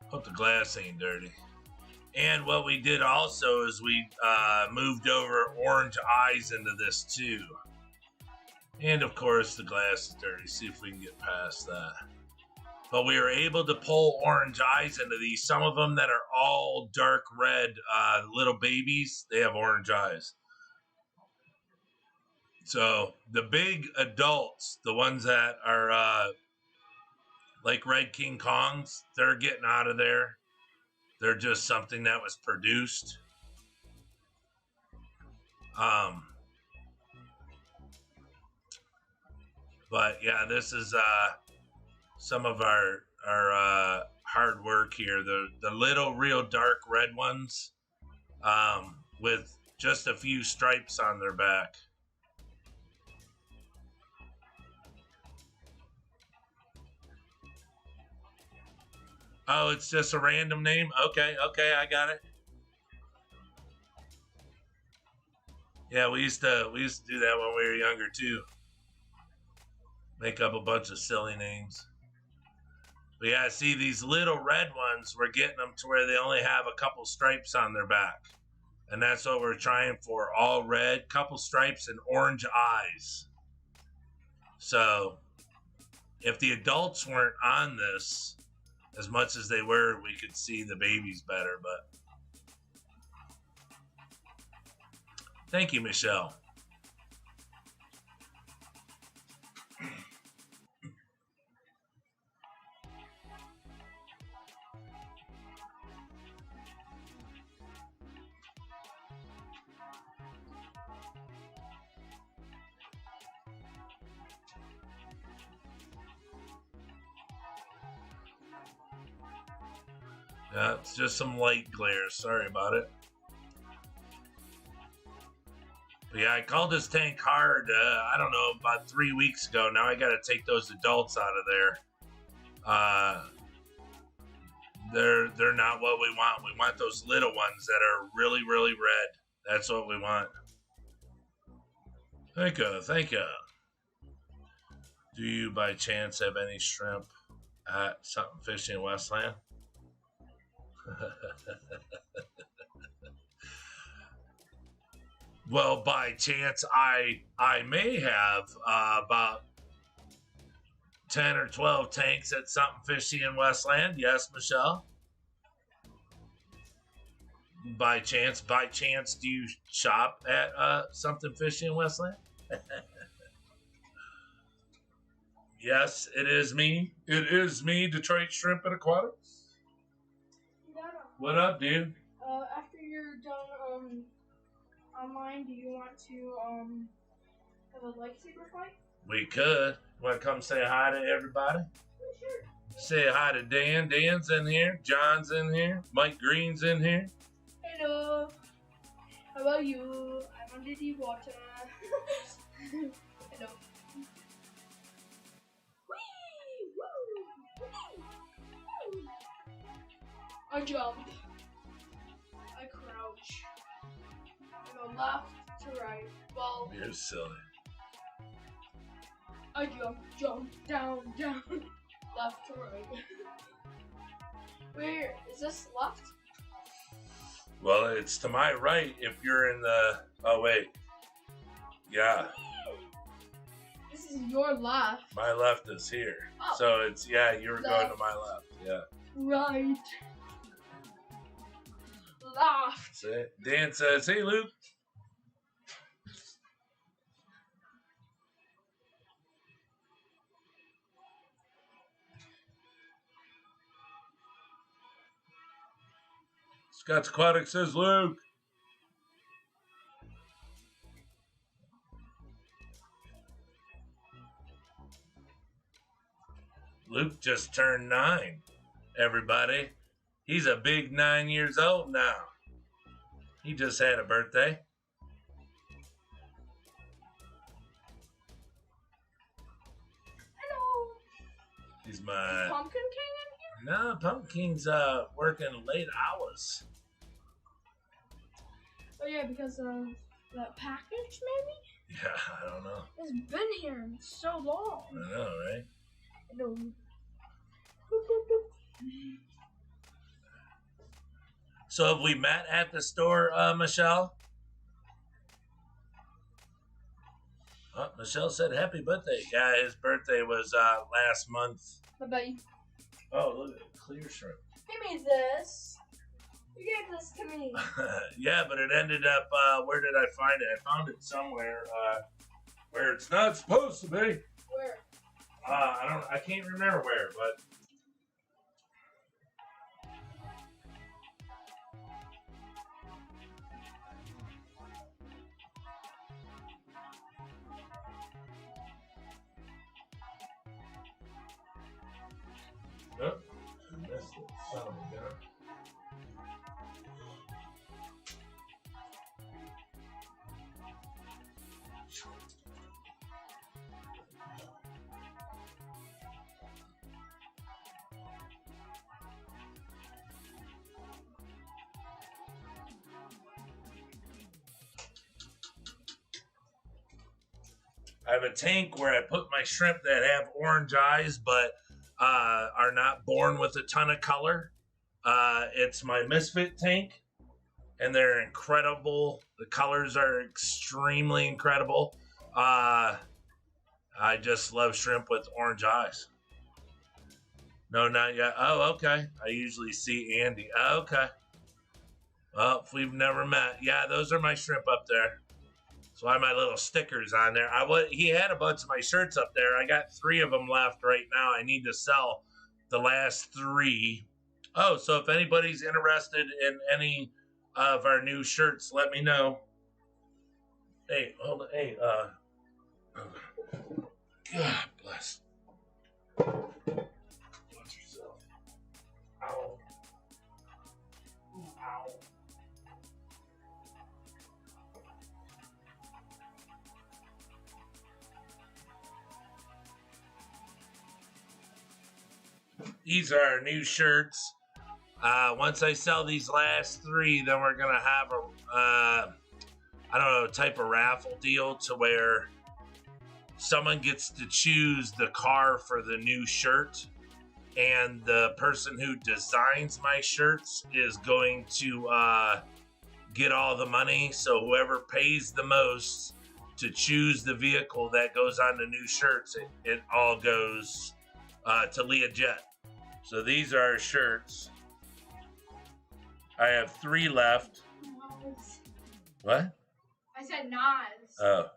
Hope the glass ain't dirty. And what we did also is we moved over orange eyes into this too. And of course the glass is dirty. See if we can get past that. But we were able to pull orange eyes into these. Some of them that are all dark red, little babies, they have orange eyes. So the big adults, the ones that are like Red King Kongs, they're getting out of there. They're just something that was produced. But yeah, this is some of our hard work here. The little real dark red ones with just a few stripes on their back. Oh, it's just a random name? Okay, I got it. Yeah, we used to do that when we were younger too. Make up a bunch of silly names. But yeah, see, these little red ones, we're getting them to where they only have a couple stripes on their back. And that's what we're trying for. All red, couple stripes, and orange eyes. So if the adults weren't on this, as much as they were, we could see the babies better, but thank you, Michelle. Yeah, it's just some light glare. Sorry about it. But yeah, I called this tank hard, I don't know, about 3 weeks ago. Now I got to take those adults out of there. They're not what we want. We want those little ones that are really, really red. That's what we want. Thank you. Do you by chance have any shrimp at something fishing in Westland? Well, by chance, I may have about 10 or 12 tanks at something fishy in Westland. Yes, Michelle. By chance, do you shop at something fishy in Westland? Yes, it is me. It is me, Detroit Shrimp and Aquatics. What up, dude? After you're done online, do you want to have a lightsaber fight? We could. Want to come say hi to everybody? Sure. Say hi to Dan. Dan's in here. John's in here. Mike Green's in here. Hello. How are you? I'm under the water. Hello. I jump. I crouch. I go left to right. Well, You're silly. I jump, down, left to right. Where is this left? Well, it's to my right if you're in the... Oh, wait. Yeah. This is your left. My left is here. Oh. So it's... Yeah, you were going to my left. Yeah. Right. Left. That's it. Dan says, hey, Luke. Scott's Aquatic says, Luke. Luke just turned 9, everybody. He's a big 9 years old now. He just had a birthday. Hello. He's my... Is Pumpkin King in here? No, Pumpkin's working late hours. Oh yeah, because of that package, maybe? Yeah, I don't know. It's been here so long. I know, right? I know. Boop, boop, boop. So have we met at the store, Michelle? Oh, Michelle said happy birthday. Yeah, his birthday was last month. What about you? Oh, look at it. Clear shrimp. Give me this. You gave this to me. Yeah, but it ended up, where did I find it? I found it somewhere where it's not supposed to be. Where? I can't remember where, but. Oh, I missed it. Son of a gun. I have a tank where I put my shrimp that have orange eyes, but are not born with a ton of color. It's my Misfit tank, and they're incredible. The colors are extremely incredible. I just love shrimp with orange eyes. No, not yet. Oh, okay. I usually see Andy. Oh, okay. Well, if we've never met. Yeah, those are my shrimp up there. So I have my little stickers on there. He had a bunch of my shirts up there. I got 3 of them left right now. I need to sell the last 3. Oh, so if anybody's interested in any of our new shirts, let me know. Hey, hold on. Hey, God bless. Watch yourself. Ow. Ooh, ow. These are our new shirts. Once I sell these last 3, then we're gonna have a type of raffle deal to where someone gets to choose the car for the new shirt, and the person who designs my shirts is going to get all the money. So whoever pays the most to choose the vehicle that goes on the new shirts, it all goes to Leah Jet. So these are our shirts. I have 3 left. Nas. What? I said Nas. Oh.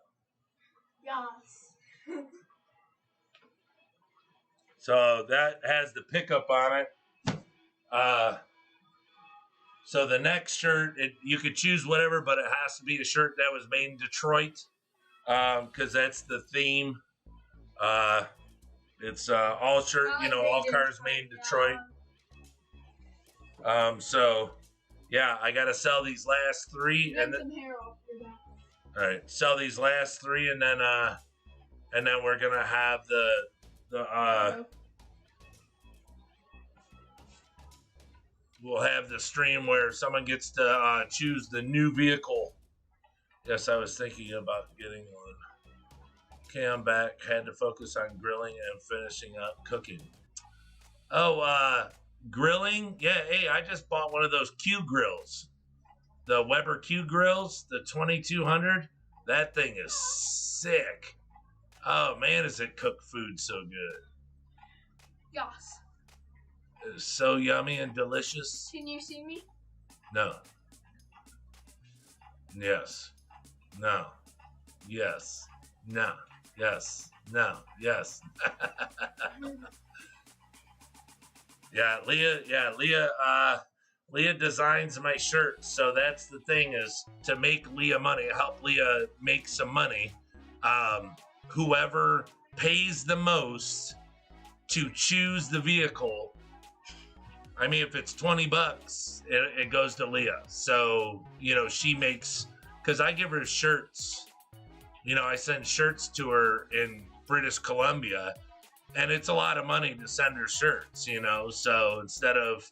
Yes. So that has the pickup on it. So the next shirt, you could choose whatever, but it has to be a shirt that was made in Detroit, because that's the theme. It's all shirt, all cars made in Detroit. So yeah, I gotta sell these last 3, and then all right, sell these last 3, and then we're gonna have we'll have the stream where someone gets to choose the new vehicle. Yes, I was thinking about getting one. Okay, I'm back. Had to focus on grilling and finishing up cooking. Oh, grilling? Yeah, hey, I just bought one of those Q grills. The Weber Q grills, the 2200. That thing is sick. Oh, man, does it cook food so good. Yes. It's so yummy and delicious. Can you see me? No. Yes. No. Yes. No. Yes. No. Yes. Leah designs my shirts, so that's the thing, is to make Leah money, help Leah make some money. Whoever pays the most to choose the vehicle, I mean, if it's $20, it goes to Leah. So, she makes, because I give her shirts. I send shirts to her in British Columbia, and it's a lot of money to send her shirts, so instead of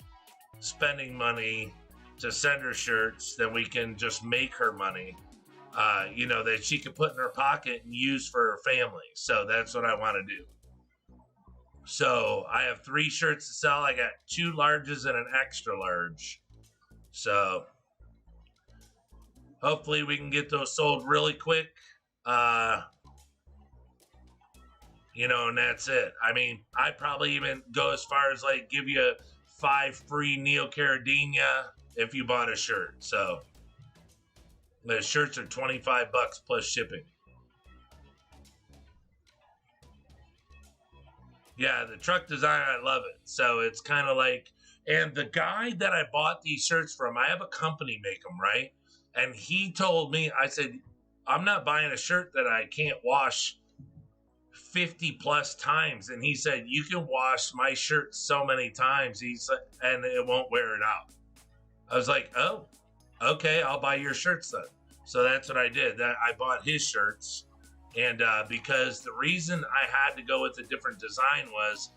spending money, to send her shirts, then we can just make her money, you know, that she can put in her pocket and use for her family. So that's what I want to do. So I have 3 shirts to sell. I got 2 larges and an extra large. So hopefully we can get those sold really quick. You know, and that's it. I mean, I'd probably even go as far as like give you 5 free neocaridina if you bought a shirt. So the shirts are $25 plus shipping. Yeah, the truck design, I love it. So it's kind of like, and the guy that I bought these shirts from, I have a company make them, right? And he told me, I said, I'm not buying a shirt that I can't wash 50 plus times. And he said, you can wash my shirt so many times, and it won't wear it out. I was like, oh, okay, I'll buy your shirts then. So that's what I did. I bought his shirts. And because the reason I had to go with a different design was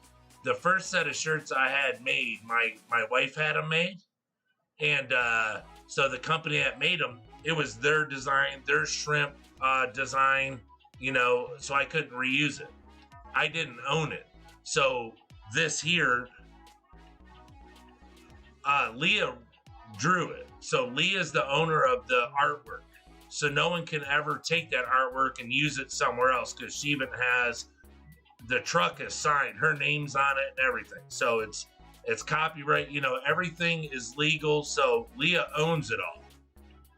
the first set of shirts I had made, my wife had them made. And so the company that made them, it was their design, their shrimp design, you know, so I couldn't reuse it. I didn't own it. So this here, Leah drew it. So Leah's the owner of the artwork. So no one can ever take that artwork and use it somewhere else because she even has the truck is signed, her name's on it and everything. So it's copyright, you know, everything is legal. So Leah owns it all.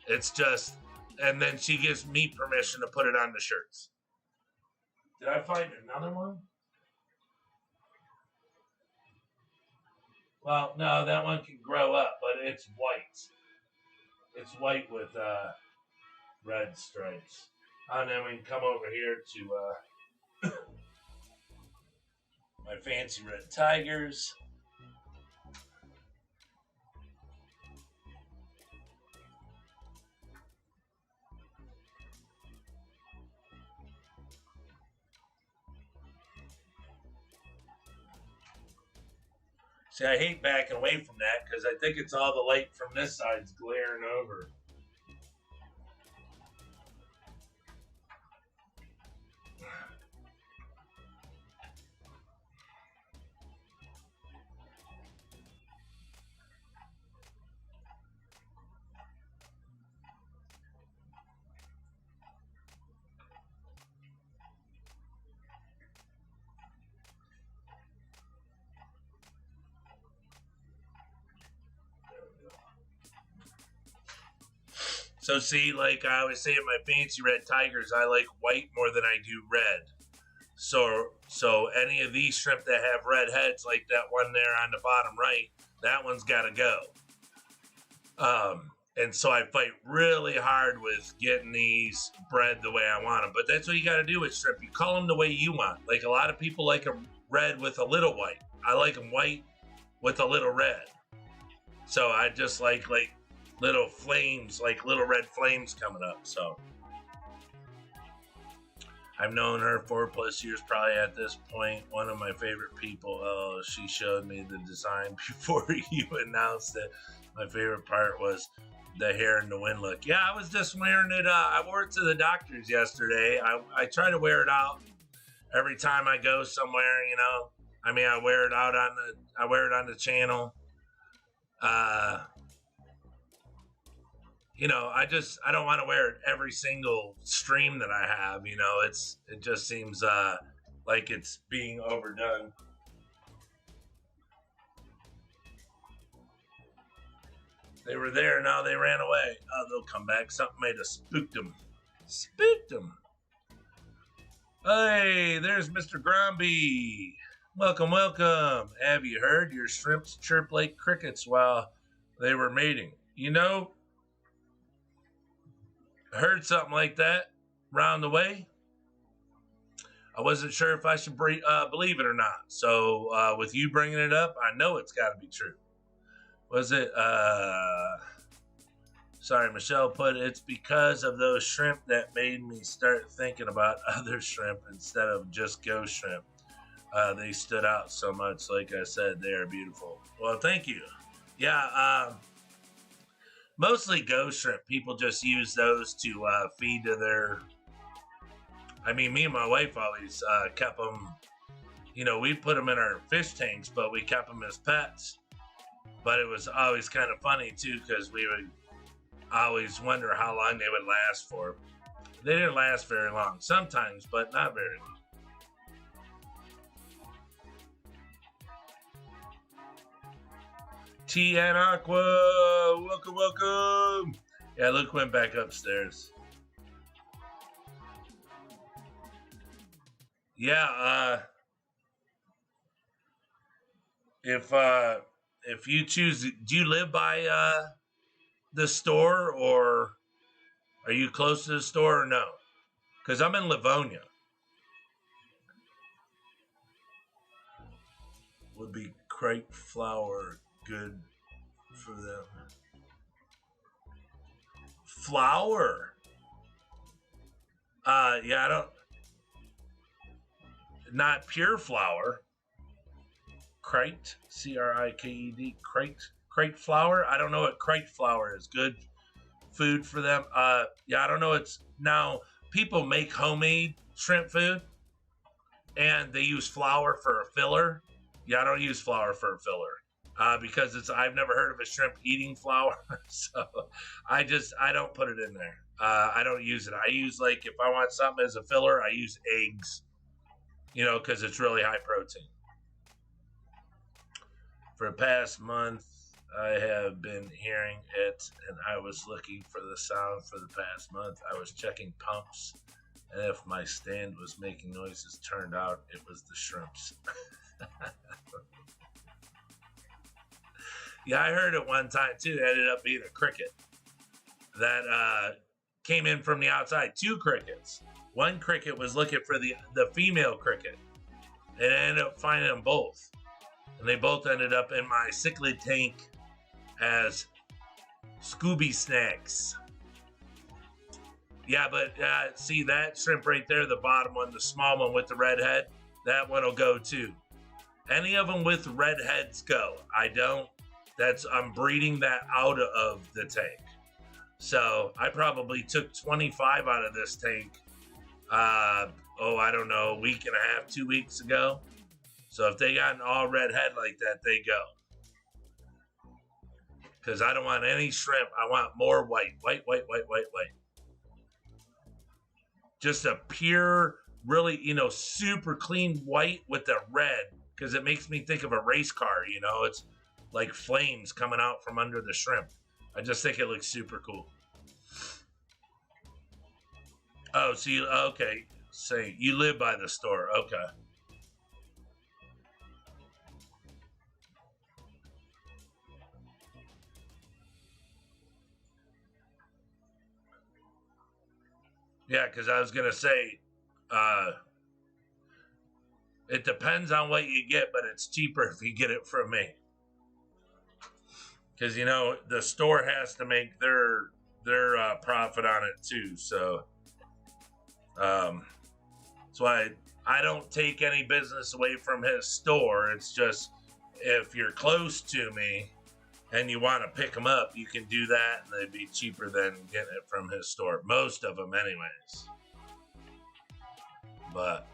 It's just, and then she gives me permission to put it on the shirts. Did I find another one? Well, no, that one can grow up, but it's white. It's white with red stripes. And then we can come over here to my fancy red tigers. See, I hate backing away from that because I think it's all the light from this side's glaring over. So see, like I always say in my fancy red tigers, I like white more than I do red. So any of these shrimp that have red heads, like that one there on the bottom right, that one's got to go. And so I fight really hard with getting these bred the way I want them. But that's what you got to do with shrimp. You cull them the way you want. Like a lot of people like them red with a little white. I like them white with a little red. So I just like little flames, like little red flames coming up. So I've known her 4+ years probably at this point. One of my favorite people. Oh, she showed me the design before you announced it. My favorite part was the hair and the wind look. Yeah, I was just wearing it. I wore it to the doctor's yesterday. I try to wear it out every time I go somewhere, you know. I mean, I wear it on the channel. You know, I don't want to wear it every single stream that I have, you know. It just seems like it's being overdone. They were there, now they ran away. Oh, they'll come back. Something may have spooked them. Spooked them. Hey, there's Mr. Gromby. Welcome, welcome. Have you heard your shrimps chirp like crickets while they were mating? You know, I heard something like that round the way. I wasn't sure if I should believe it or not. So with you bringing it up, I know it's got to be true. Was it, sorry, Michelle put, it's because of those shrimp that made me start thinking about other shrimp instead of just ghost shrimp. They stood out so much. Like I said, they are beautiful. Well, thank you. Yeah, Mostly ghost shrimp. People just use those to feed to their. I mean, me and my wife always kept them. You know, we put them in our fish tanks, but we kept them as pets. But it was always kind of funny too, because we would always wonder how long they would last for. They didn't last very long, sometimes, but not very long. Tea and Aqua, welcome, welcome. Yeah, Luke went back upstairs. Yeah, if you choose, do you live by the store, or are you close to the store, or no? Because I'm in Livonia. Would be crepe flour good for them? Flour? Yeah, I don't. Not pure flour. Crate, C-R-I-K-E-D, crate flour. I don't know what crate flour is. Good food for them. Yeah, I don't know. It's now people make homemade shrimp food, and they use flour for a filler. Yeah, I don't use flour for a filler because I've never heard of a shrimp eating flour, so I don't put it in there. I don't use it. I use, like, if I want something as a filler, I use eggs. You know, because it's really high protein. For the past month, I have been hearing it, and I was looking for the sound for the past month. I was checking pumps, and if my stand was making noises, turned out it was the shrimps. Yeah, I heard it one time, too. It ended up being a cricket that came in from the outside. 2 crickets. One cricket was looking for the female cricket, and I ended up finding them both. And they both ended up in my cichlid tank as Scooby snacks. Yeah, but see that shrimp right there, the bottom one, the small one with the red head, that one will go too. Any of them with red heads go. I'm breeding that out of the tank. So I probably took 25 out of this tank. I don't know, a week and a half, 2 weeks ago. So if they got an all red head like that, they go. Because I don't want any shrimp. I want more white. White. Just a pure, really, super clean white with the red. Because it makes me think of a race car, It's like flames coming out from under the shrimp. I just think it looks super cool. Oh, so okay. Say, you live by the store. Okay. Yeah, because I was going to say, it depends on what you get, but it's cheaper if you get it from me. Because, the store has to make their profit on it too. So, that's why I don't take any business away from his store. It's just, if you're close to me and you want to pick them up, you can do that, and they'd be cheaper than getting it from his store. Most of them anyways. But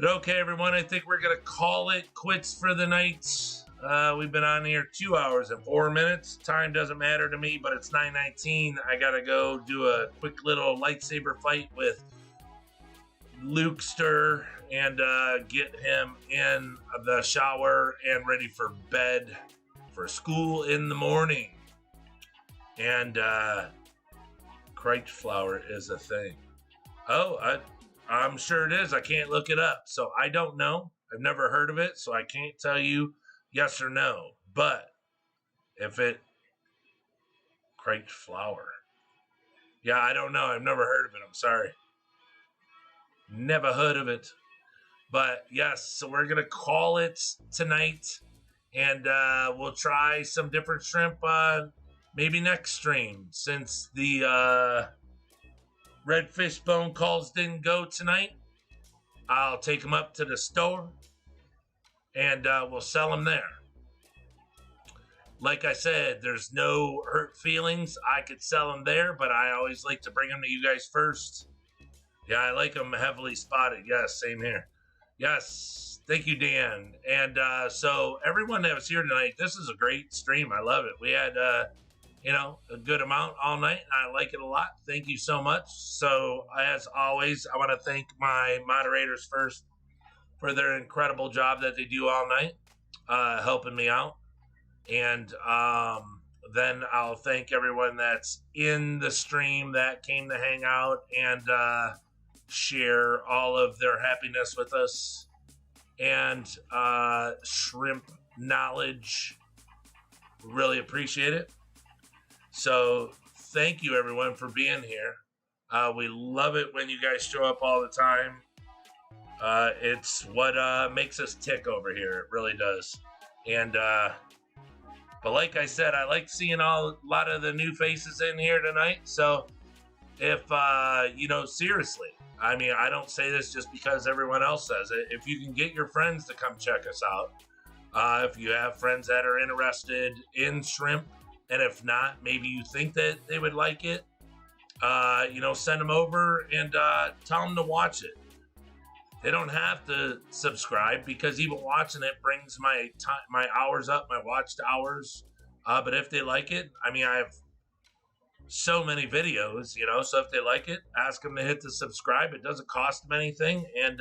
okay, everyone, I think we're going to call it quits for the night. We've been on here 2 hours and 4 minutes. Time doesn't matter to me, but it's 9:19. I got to go do a quick little lightsaber fight with Lukester and get him in the shower and ready for bed for school in the morning. And crate flour is a thing. Oh, I'm sure it is. I can't look it up. So I don't know. I've never heard of it, so I can't tell you yes or no. But if it crate flour. Yeah, I don't know. I've never heard of it. I'm sorry. Never heard of it. But yes, so we're going to call it tonight. And we'll try some different shrimp maybe next stream. Since the red fish bone calls didn't go tonight, I'll take them up to the store. And we'll sell them there. like I said, there's no hurt feelings. I could sell them there, but I always like to bring them to you guys first. Yeah, I like them heavily spotted. Yes, same here. Yes, thank you, Dan. And so everyone that was here tonight, this is a great stream. I love it. We had, you know, a good amount all night. I like it a lot. Thank you so much. So as always, I want to thank my moderators first for their incredible job that they do all night, helping me out. And then I'll thank everyone that's in the stream that came to hang out and share all of their happiness with us. And shrimp knowledge, really appreciate it. So thank you everyone for being here. We love it when you guys show up all the time. It's what makes us tick over here. It really does. And but like I said, I like seeing a lot of the new faces in here tonight. So if you know, seriously, I mean, I don't say this just because everyone else says it. If you can get your friends to come check us out, if you have friends that are interested in shrimp, and if not, maybe you think that they would like it, you know, send them over and tell them to watch it. They don't have to subscribe because even watching it brings my time, my hours up, my watched hours. But if they like it, I mean, I have so many videos, you know, so if they like it, ask them to hit the subscribe. It doesn't cost them anything. And,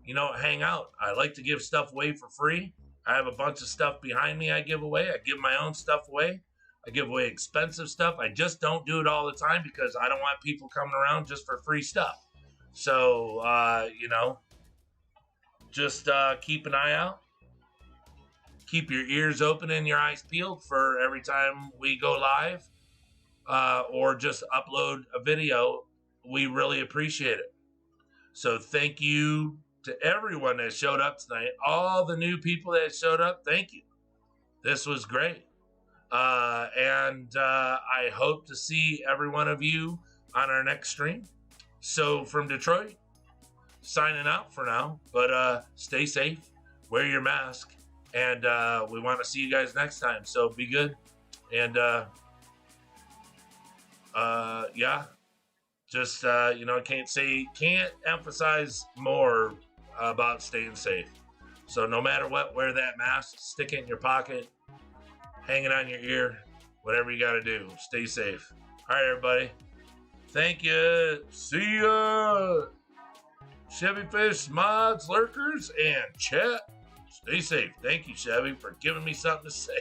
you know, hang out. I like to give stuff away for free. I have a bunch of stuff behind me I give away. I give my own stuff away. I give away expensive stuff. I just don't do it all the time because I don't want people coming around just for free stuff. So, you know, just keep an eye out. Keep your ears open and your eyes peeled for every time we go live or just upload a video. We really appreciate it. So thank you to everyone that showed up tonight. All the new people that showed up, thank you. This was great. And I hope to see every one of you on our next stream. So from Detroit, signing out for now, but stay safe, wear your mask, and we want to see you guys next time. So be good, and yeah, just you know, can't emphasize more about staying safe. So no matter what, wear that mask, stick it in your pocket, hang it on your ear, whatever you got to do. Stay safe. All right, everybody. Thank you. See ya. Chevy Fish, mods, lurkers, and chat. Stay safe. Thank you, Chevy, for giving me something to say.